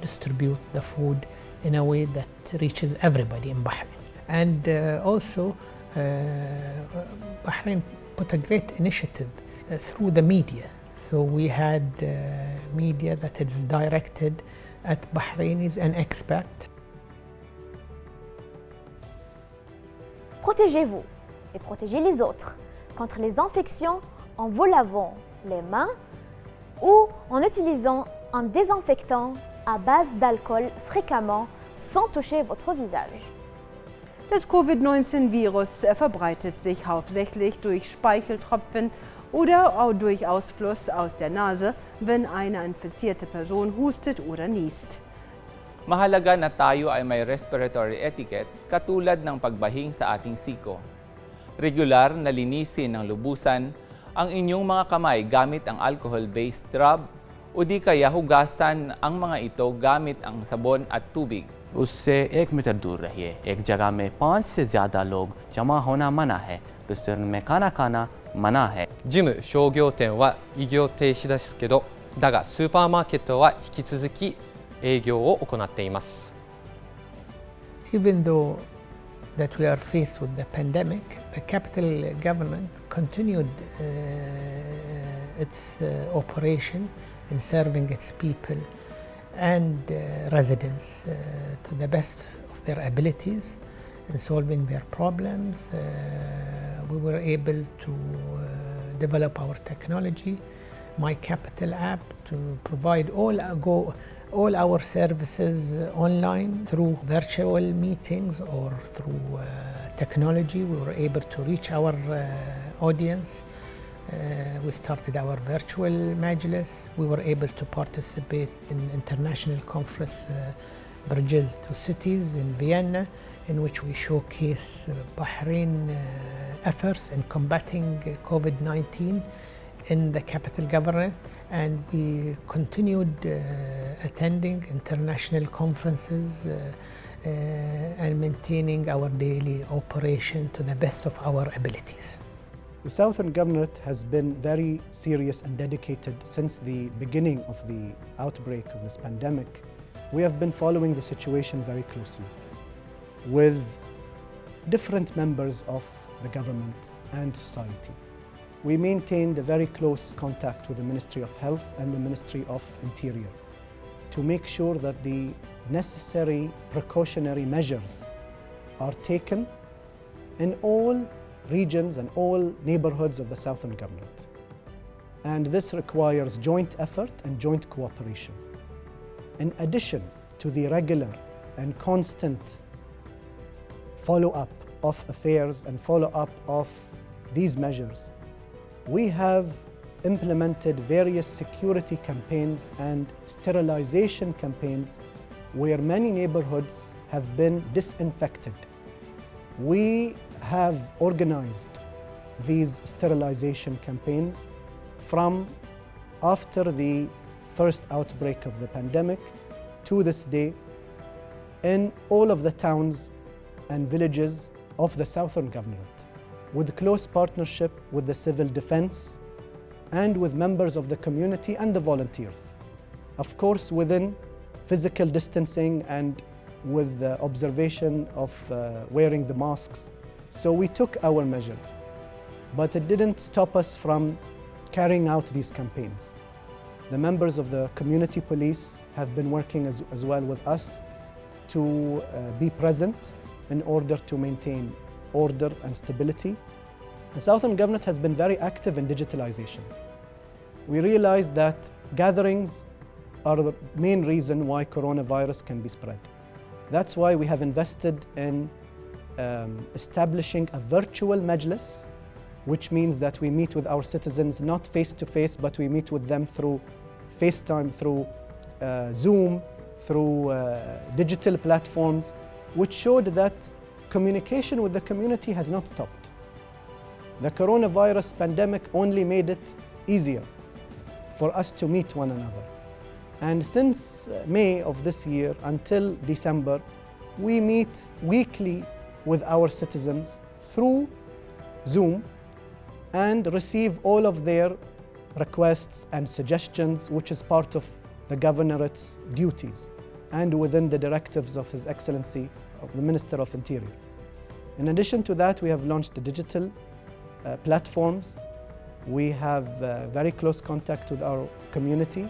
distribute the food in a way that reaches everybody in Bahrain. And also, Bahrain put a great initiative through the media. So we had media that is directed at Bahrainis and expats. Protégez-vous et protégez les autres contre les infections en vous lavant les mains ou en utilisant un désinfectant à base d'alcool fréquemment sans toucher votre visage. Das Covid-19-Virus verbreitet sich hauptsächlich durch Speicheltropfen oder auch durch Ausfluss aus der Nase, wenn eine infizierte Person hustet oder niest. Mahalaga na tayo ay may respiratory etiquette katulad ng pagbahing sa ating siko. Regular na linisin ng lubusan ang inyong mga kamay gamit ang alcohol-based rub o di kaya hugasan ang mga ito gamit ang sabon at tubig. उससे 1 metre दूर रहिए। एक जगह में 5 से ज़्यादा लोग जमा होना मना है। रेस्टोरेंट में खाना खाना मना है।ジム商業店は営業停止ですけど、だがスーパーマーケットは引き続き営業を行っています。Even though that we are faced with the pandemic, the capital government continued its operation in serving its people and residents to the best of their abilities in solving their problems. We were able to develop our technology, My Capital app, to provide all our services online through virtual meetings or through technology. We were able to reach our audience. We started our virtual majlis. We were able to participate in international conference bridges to cities in Vienna, in which we showcase Bahrain efforts in combating COVID-19 in the capital government, and we continued attending international conferences and maintaining our daily operation to the best of our abilities. The Southern Governorate has been very serious and dedicated since the beginning of the outbreak of this pandemic. We have been following the situation very closely with different members of the government and society. We maintained a very close contact with the Ministry of Health and the Ministry of Interior to make sure that the necessary precautionary measures are taken in all regions and all neighborhoods of the Southern Governorate. And this requires joint effort and joint cooperation. In addition to the regular and constant follow-up of affairs and follow-up of these measures, we have implemented various security campaigns and sterilization campaigns where many neighborhoods have been disinfected. We have organized these sterilization campaigns from after the first outbreak of the pandemic to this day in all of the towns and villages of the Southern Governorate, with close partnership with the civil defense and with members of the community and the volunteers. Of course, within physical distancing and with the observation of wearing the masks. So we took our measures, but it didn't stop us from carrying out these campaigns. The members of the community police have been working as well with us to be present in order to maintain order and stability. The Southern Governorate has been very active in digitalization. We realized that gatherings are the main reason why coronavirus can be spread. That's why we have invested in establishing a virtual majlis, which means that we meet with our citizens not face-to-face, but we meet with them through FaceTime, through Zoom, through digital platforms, which showed that communication with the community has not stopped. The coronavirus pandemic only made it easier for us to meet one another. And since May of this year until December, we meet weekly with our citizens through Zoom and receive all of their requests and suggestions, which is part of the Governorate's duties and within the directives of His Excellency, of the Minister of Interior. In addition to that, we have launched the digital platforms. We have very close contact with our community.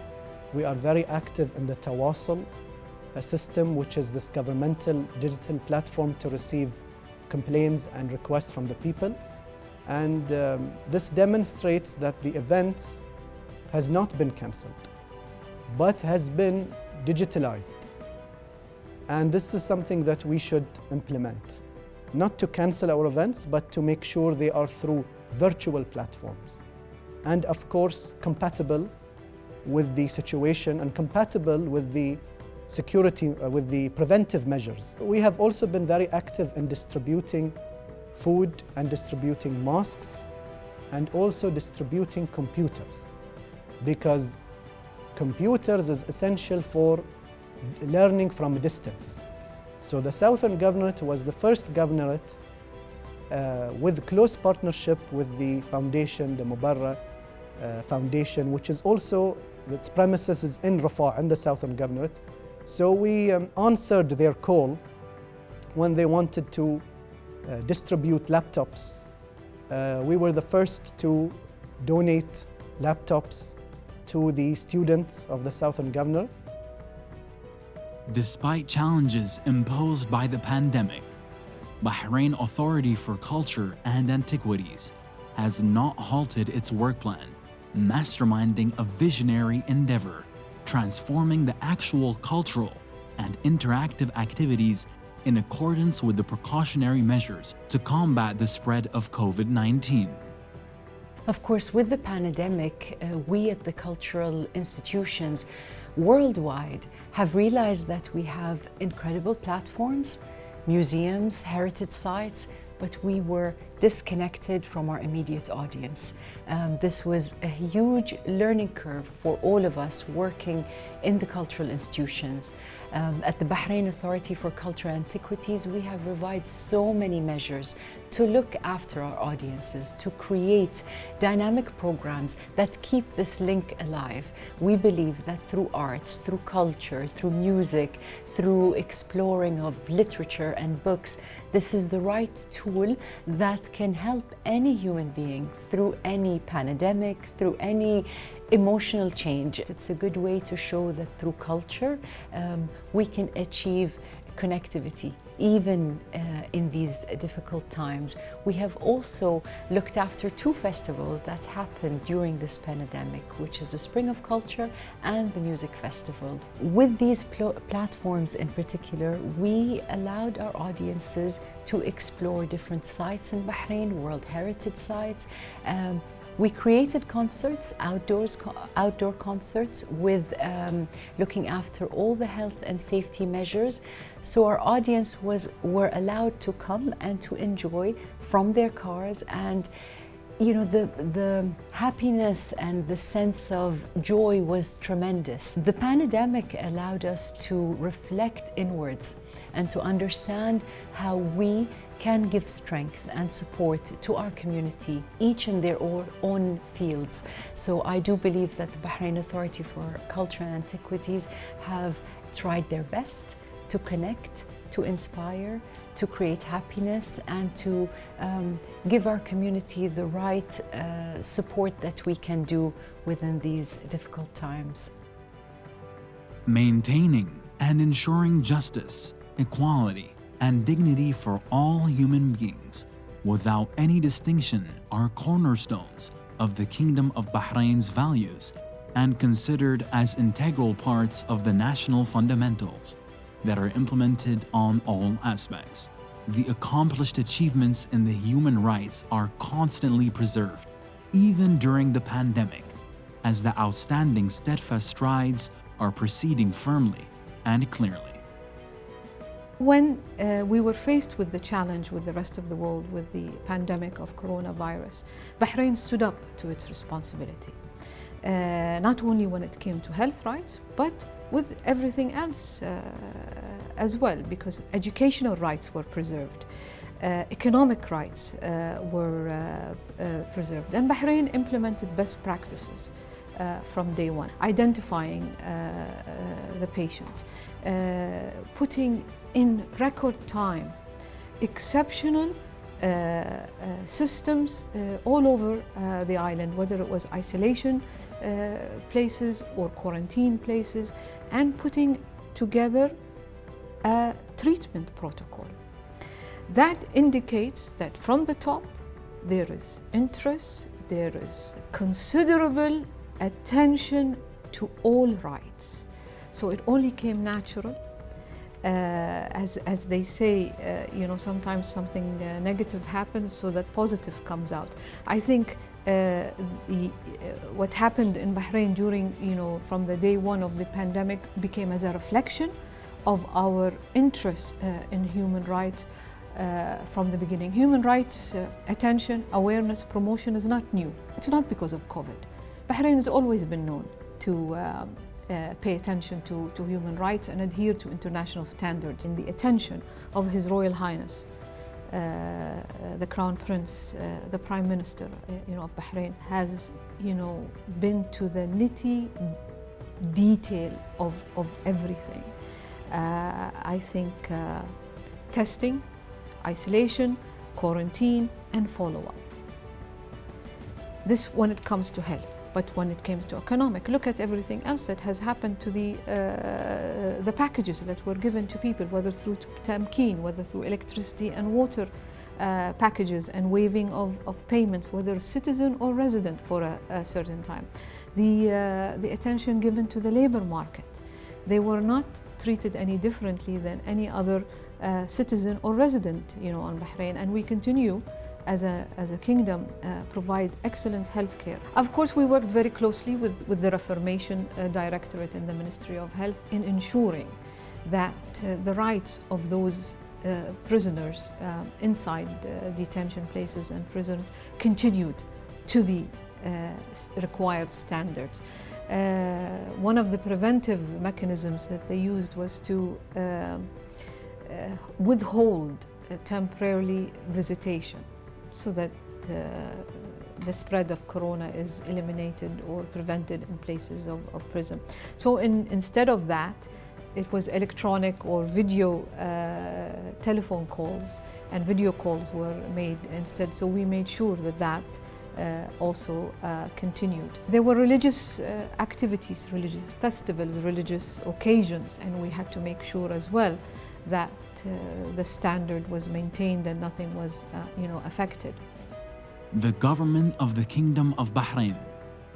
We are very active in the Tawasul system, which is this governmental digital platform to receive complaints and requests from the people. And this demonstrates that the events has not been cancelled, but has been digitalized. And this is something that we should implement. Not to cancel our events, but to make sure they are through virtual platforms. And of course, compatible with the situation and compatible with the security, with the preventive measures. We have also been very active in distributing food and distributing masks and also distributing computers, because computers is essential for learning from a distance. So the Southern Governorate was the first governorate with close partnership with the foundation, the Mubarra Foundation, which is also, its premises is in Rafah, in the Southern Governorate. So we answered their call when they wanted to distribute laptops. We were the first to donate laptops to the students of the Southern Governorate. Despite challenges imposed by the pandemic, Bahrain Authority for Culture and Antiquities has not halted its work plan, masterminding a visionary endeavor, transforming the actual cultural and interactive activities in accordance with the precautionary measures to combat the spread of COVID-19. Of course, with the pandemic, we at the cultural institutions worldwide have realized that we have incredible platforms, museums, heritage sites, but we were disconnected from our immediate audience. This was a huge learning curve for all of us working in the cultural institutions. At the Bahrain Authority for Cultural Antiquities, we have revised so many measures to look after our audiences, to create dynamic programs that keep this link alive. We believe that through arts, through culture, through music, through exploring of literature and books, this is the right tool that can help any human being through any pandemic, through any emotional change. It's a good way to show that through culture we can achieve connectivity even in these difficult times. We have also looked after two festivals that happened during this pandemic, which is the Spring of Culture and the Music Festival. With these platforms in particular, we allowed our audiences to explore different sites in Bahrain, World Heritage sites. We created concerts, outdoor concerts with looking after all the health and safety measures. So our audience were allowed to come and to enjoy from their cars, and the happiness and the sense of joy was tremendous. The pandemic allowed us to reflect inwards and to understand how we can give strength and support to our community, each in their own fields. So I do believe that the Bahrain Authority for Culture and Antiquities have tried their best to connect, to inspire, to create happiness, and to give our community the right support that we can do within these difficult times. Maintaining and ensuring justice, equality, and dignity for all human beings, without any distinction, are cornerstones of the Kingdom of Bahrain's values and considered as integral parts of the national fundamentals that are implemented on all aspects. The accomplished achievements in the human rights are constantly preserved, even during the pandemic, as the outstanding steadfast strides are proceeding firmly and clearly. When we were faced with the challenge with the rest of the world with the pandemic of coronavirus, Bahrain stood up to its responsibility. Not only when it came to health rights, but with everything else as well, because educational rights were preserved, economic rights were preserved, and Bahrain implemented best practices from day one, identifying the patient, putting in record time exceptional systems all over the island, whether it was isolation places or quarantine places, and putting together a treatment protocol. That indicates that from the top there is interest, there is considerable attention to all rights. So it only came natural. As they say, sometimes something negative happens so that positive comes out. I think what happened in Bahrain during, from the day one of the pandemic became as a reflection of our interest in human rights from the beginning. Human rights attention, awareness, promotion is not new. It's not because of COVID. Bahrain has always been known to pay attention to human rights and adhere to international standards. In the attention of His Royal Highness, the Crown Prince, the Prime Minister, of Bahrain, has, been to the nitty detail of everything. I think testing, isolation, quarantine, and follow-up. This when it comes to health. But when it comes to economic, look at everything else that has happened to the packages that were given to people, whether through tamkeen, whether through electricity and water packages and waiving of payments, whether citizen or resident for a certain time. The attention given to the labor market. They were not treated any differently than any other citizen or resident, on Bahrain, and we continue as a kingdom provide excellent health care. Of course, we worked very closely with the Reformation Directorate in the Ministry of Health in ensuring that the rights of those prisoners inside detention places and prisons continued to the required standards. One of the preventive mechanisms that they used was to withhold temporarily visitation so that the spread of corona is eliminated or prevented in places of prison. So instead of that, it was electronic or video telephone calls, and video calls were made instead. So we made sure that that also continued. There were religious activities, religious festivals, religious occasions, and we had to make sure as well that the standard was maintained and nothing was affected. The government of the Kingdom of Bahrain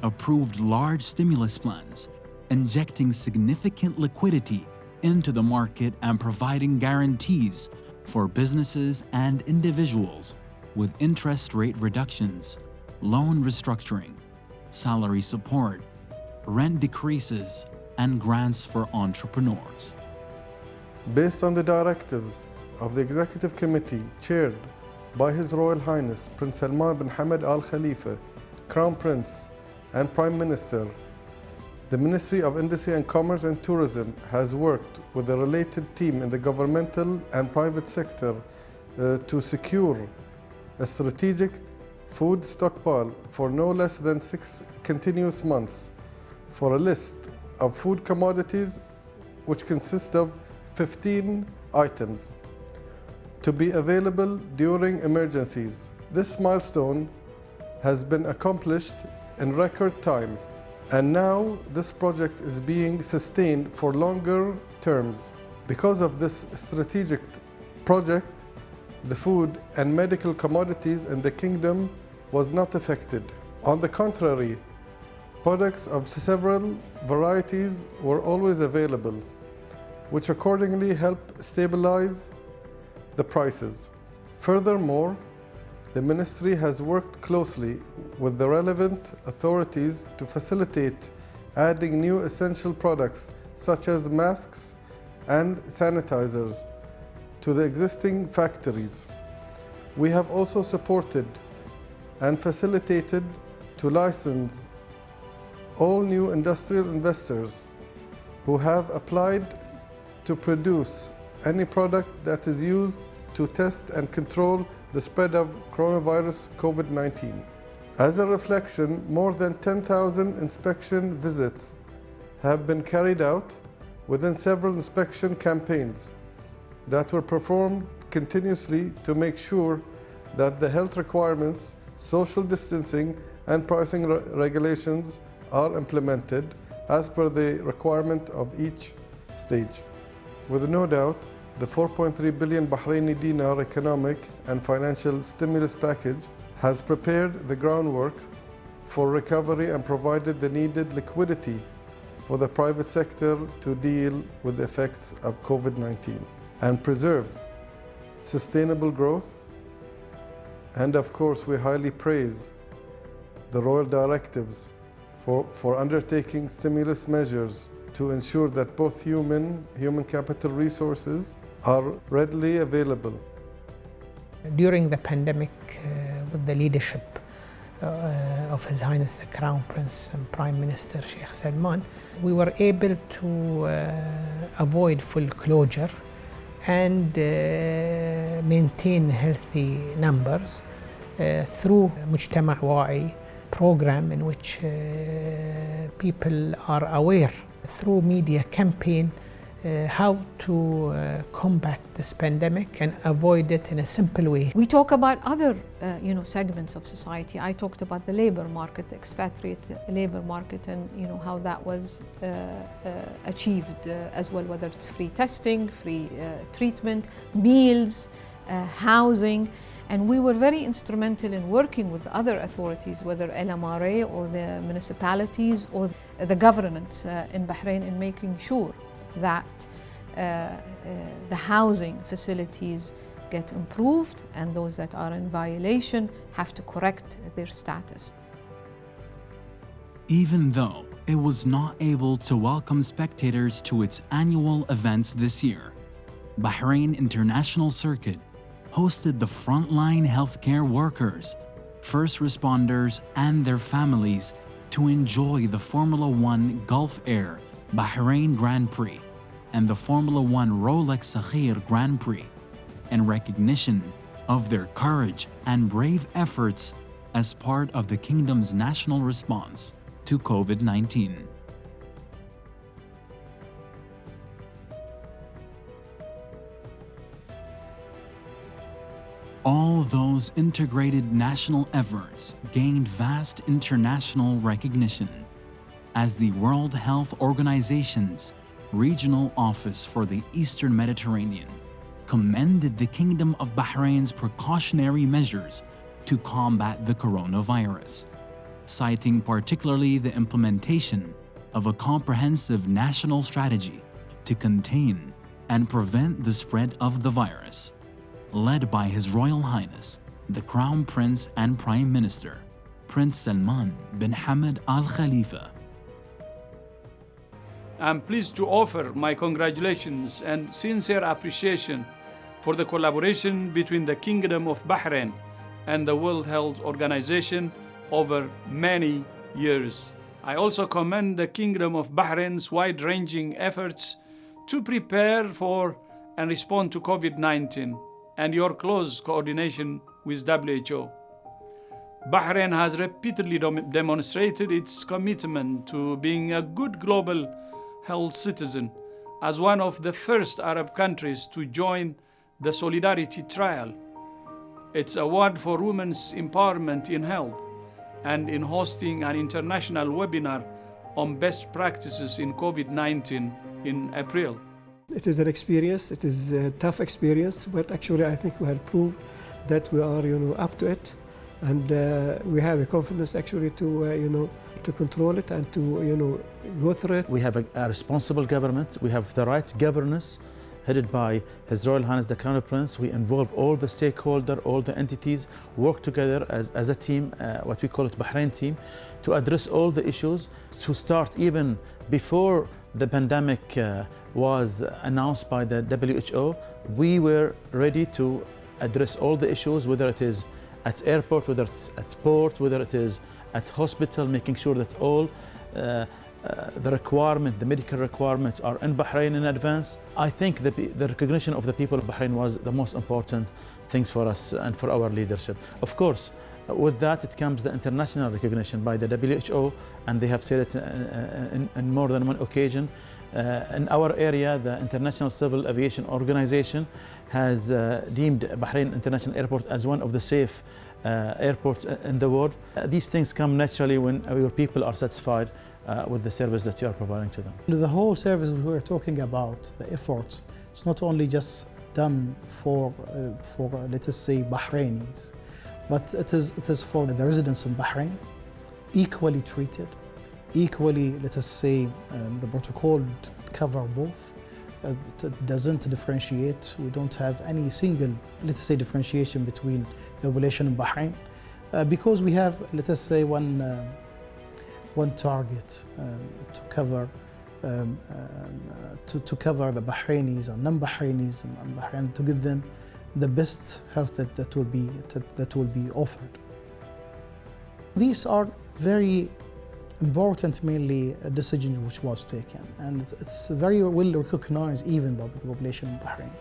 approved large stimulus plans, injecting significant liquidity into the market and providing guarantees for businesses and individuals with interest rate reductions, loan restructuring, salary support, rent decreases, and grants for entrepreneurs. Based on the directives of the Executive Committee chaired by His Royal Highness Prince Salman bin Hamad Al Khalifa, Crown Prince and Prime Minister, the Ministry of Industry and Commerce and Tourism has worked with a related team in the governmental and private sector to secure a strategic food stockpile for no less than 6 continuous months for a list of food commodities which consist of 15 items to be available during emergencies. This milestone has been accomplished in record time, and now this project is being sustained for longer terms. Because of this strategic project, the food and medical commodities in the kingdom was not affected. On the contrary, products of several varieties were always available, which accordingly helped stabilize the prices. Furthermore, the ministry has worked closely with the relevant authorities to facilitate adding new essential products such as masks and sanitizers to the existing factories. We have also supported and facilitated to license all new industrial investors who have applied to produce any product that is used to test and control the spread of coronavirus COVID-19. As a reflection, more than 10,000 inspection visits have been carried out within several inspection campaigns that were performed continuously to make sure that the health requirements, social distancing, and pricing regulations are implemented as per the requirement of each stage. With no doubt, the 4.3 billion Bahraini dinar economic and financial stimulus package has prepared the groundwork for recovery and provided the needed liquidity for the private sector to deal with the effects of COVID-19 and preserve sustainable growth. And of course, we highly praise the royal directives for undertaking stimulus measures to ensure that both human capital resources are readily available. During the pandemic, with the leadership of His Highness the Crown Prince and Prime Minister Sheikh Salman, we were able to avoid full closure and maintain healthy numbers through Mujtama' Wa'i program, in which people are aware through media campaign how to combat this pandemic and avoid it in a simple way. We talk about other segments of society. I talked about the labor market, the expatriate labor market, and how that was achieved as well, whether it's free testing, free treatment, meals, housing. And we were very instrumental in working with other authorities, whether LMRA or the municipalities or the government in Bahrain, in making sure that the housing facilities get improved, and those that are in violation have to correct their status. Even though it was not able to welcome spectators to its annual events this year, Bahrain International Circuit hosted the frontline healthcare workers, first responders, and their families to enjoy the Formula One Gulf Air Bahrain Grand Prix and the Formula One Rolex Sakhir Grand Prix in recognition of their courage and brave efforts as part of the Kingdom's national response to COVID-19. All those integrated national efforts gained vast international recognition as the World Health Organization's Regional Office for the Eastern Mediterranean commended the Kingdom of Bahrain's precautionary measures to combat the coronavirus, citing particularly the implementation of a comprehensive national strategy to contain and prevent the spread of the virus, led by His Royal Highness, the Crown Prince and Prime Minister, Prince Salman bin Hamad Al Khalifa. I'm pleased to offer my congratulations and sincere appreciation for the collaboration between the Kingdom of Bahrain and the World Health Organization over many years. I also commend the Kingdom of Bahrain's wide-ranging efforts to prepare for and respond to COVID-19 and your close coordination with WHO. Bahrain has repeatedly demonstrated its commitment to being a good global health citizen as one of the first Arab countries to join the Solidarity Trial, its award for women's empowerment in health, and in hosting an international webinar on best practices in COVID-19 in April. It is an experience, it is a tough experience, but actually I think we have proved that we are, up to it, and we have the confidence actually to, to control it and to, go through it. We have a responsible government, we have the right governance headed by His Royal Highness the Crown Prince. We involve all the stakeholders, all the entities, work together as a team, what we call it Bahrain team, to address all the issues, to start even before the pandemic was announced by the WHO. We were ready to address all the issues, whether it is at airport, whether it's at port, whether it is at hospital, making sure that all the medical requirements are in Bahrain in advance. I think the recognition of the people of Bahrain was the most important things for us and for our leadership. Of course, with that it comes the international recognition by the WHO, and they have said it in more than one occasion. In our area, the International Civil Aviation Organization has deemed Bahrain International Airport as one of the safe airports in the world. These things come naturally when your people are satisfied with the service that you are providing to them. The whole service we were talking about, the efforts, it's not only just done for let us say Bahrainis, but it is for the residents in Bahrain, equally treated, equally, let us say, the protocol cover both. It doesn't differentiate. We don't have any single, let's say, differentiation between the population in Bahrain, because we have, let us say, one target to cover to cover the Bahrainis or non-Bahrainis in Bahrain, to give them the best health that will be offered. These are very important, mainly a decision which was taken, and it's very well recognized even by the population in Bahrain.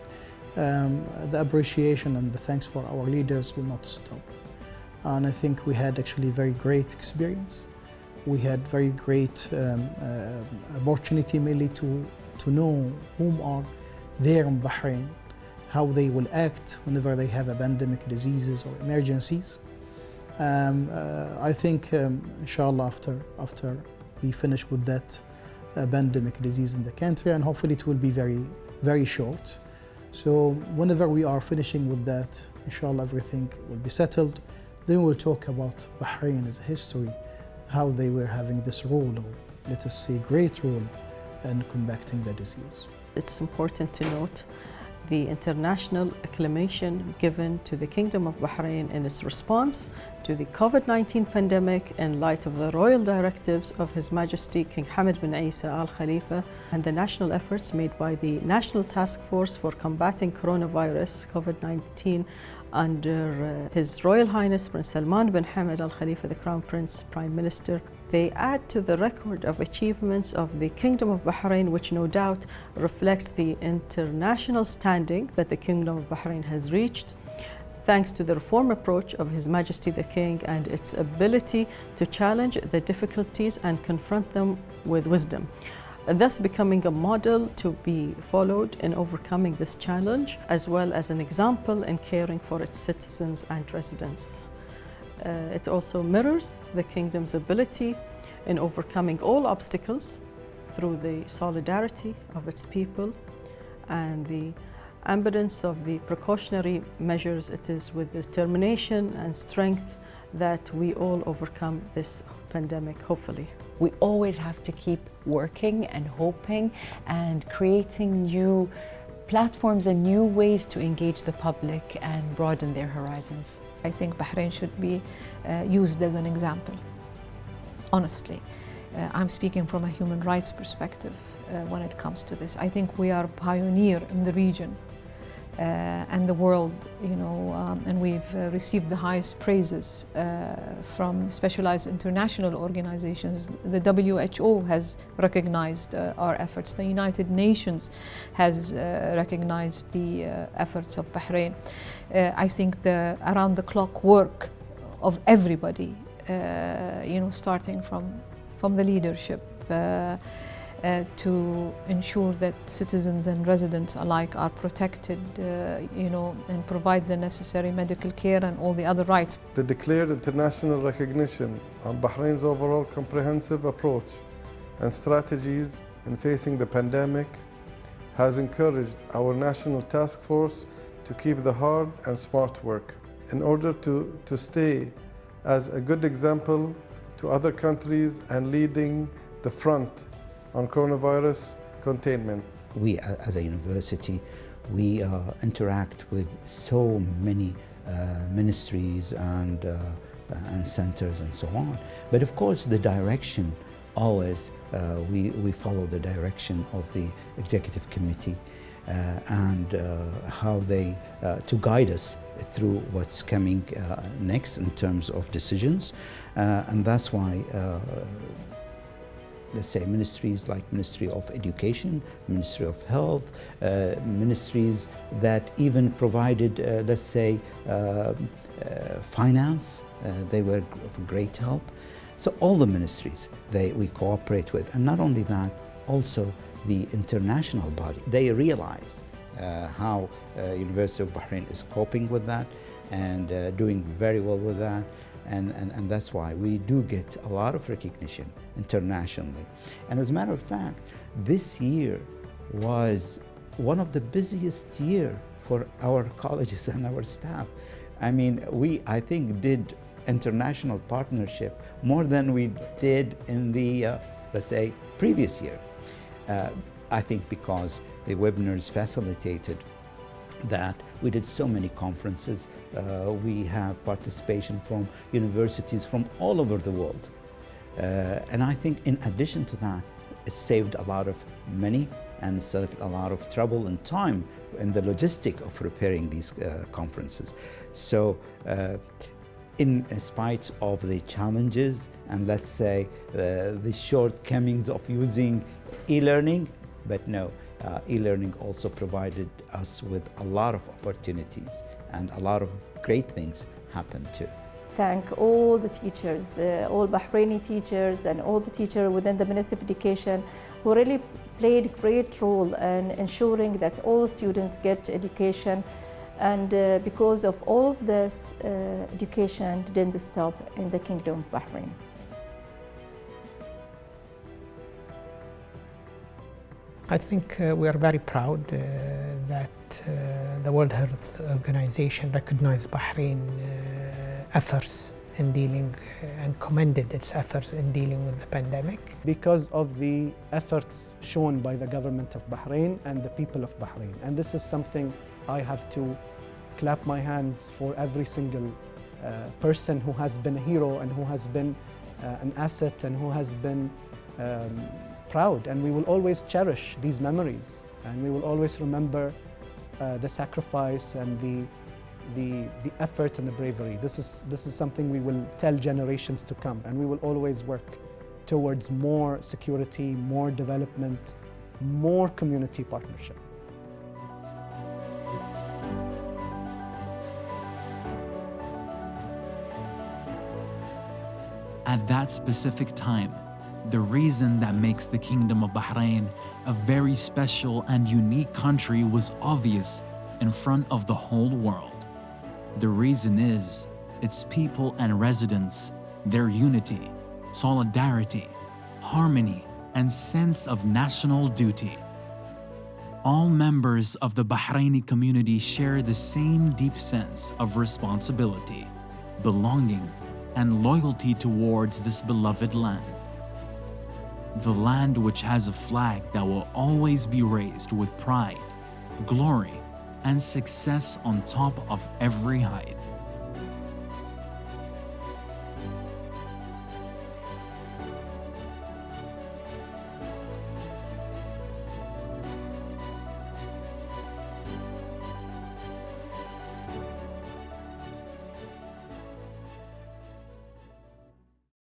The appreciation and the thanks for our leaders will not stop, and I think we had actually very great experience. We had very great opportunity mainly to know whom are there in Bahrain, how they will act whenever they have a pandemic, diseases or emergencies. I think, inshallah, after we finish with that pandemic disease in the country, and hopefully it will be very, very short. So whenever we are finishing with that, inshallah, everything will be settled. Then we'll talk about Bahrain as a history, how they were having this role, or let us say great role, in combating the disease. It's important to note the international acclamation given to the Kingdom of Bahrain in its response to the COVID-19 pandemic in light of the royal directives of His Majesty King Hamad bin Isa Al Khalifa and the national efforts made by the National Task Force for Combating Coronavirus COVID-19 under His Royal Highness Prince Salman bin Hamad Al Khalifa, the Crown Prince, Prime Minister. They add to the record of achievements of the Kingdom of Bahrain, which no doubt reflects the international standing that the Kingdom of Bahrain has reached, thanks to the reform approach of His Majesty the King and its ability to challenge the difficulties and confront them with wisdom, thus becoming a model to be followed in overcoming this challenge, as well as an example in caring for its citizens and residents. It also mirrors the Kingdom's ability in overcoming all obstacles through the solidarity of its people and the abundance of the precautionary measures. It is with determination and strength that we all overcome this pandemic, hopefully. We always have to keep working and hoping and creating new platforms and new ways to engage the public and broaden their horizons. I think Bahrain should be used as an example, honestly. I'm speaking from a human rights perspective when it comes to this. I think we are a pioneer in the region and the world, and we've received the highest praises from specialized international organizations. The WHO has recognized our efforts. The United Nations has recognized the efforts of Bahrain. I think the around-the-clock work of everybody, starting from the leadership, to ensure that citizens and residents alike are protected, and provide the necessary medical care and all the other rights. The declared international recognition on Bahrain's overall comprehensive approach and strategies in facing the pandemic has encouraged our national task force to keep the hard and smart work in order to stay as a good example to other countries and leading the front on coronavirus containment. We as a university, we interact with so many ministries and centers and so on. But of course the direction always, we follow the direction of the executive committee and how they, to guide us through what's coming next in terms of decisions. And that's why let's say ministries like Ministry of Education, Ministry of Health, ministries that even provided, let's say, finance, they were of great help. So all the ministries we cooperate with, and not only that, also the international body. They realize how University of Bahrain is coping with that and doing very well with that. And that's why we do get a lot of recognition internationally. And as a matter of fact, this year was one of the busiest years for our colleges and our staff. I mean, I think, did international partnership more than we did in the, let's say, previous year. I think because the webinars facilitated that. We did so many conferences. We have participation from universities from all over the world. And I think in addition to that, it saved a lot of money and saved a lot of trouble and time in the logistic of preparing these conferences. So in spite of the challenges and let's say the shortcomings of using e-learning, but no, e-learning also provided us with a lot of opportunities and a lot of great things happened too. Thank all the teachers, all Bahraini teachers and all the teachers within the Ministry of Education who really played a great role in ensuring that all students get education. And because of all of this, education didn't stop in the Kingdom of Bahrain. I think we are very proud that the World Health Organization recognized Bahrain efforts in dealing and commended its efforts in dealing with the pandemic. Because of the efforts shown by the government of Bahrain and the people of Bahrain. And this is something I have to clap my hands for every single person who has been a hero and who has been an asset and who has been proud. And we will always cherish these memories, and we will always remember the sacrifice and the effort and the bravery. This is something we will tell generations to come, and we will always work towards more security, more development, more community partnership. At that specific time, the reason that makes the Kingdom of Bahrain a very special and unique country was obvious in front of the whole world. The reason is its people and residents, their unity, solidarity, harmony, and sense of national duty. All members of the Bahraini community share the same deep sense of responsibility, belonging, and loyalty towards this beloved land. The land which has a flag that will always be raised with pride, glory, and success on top of every height.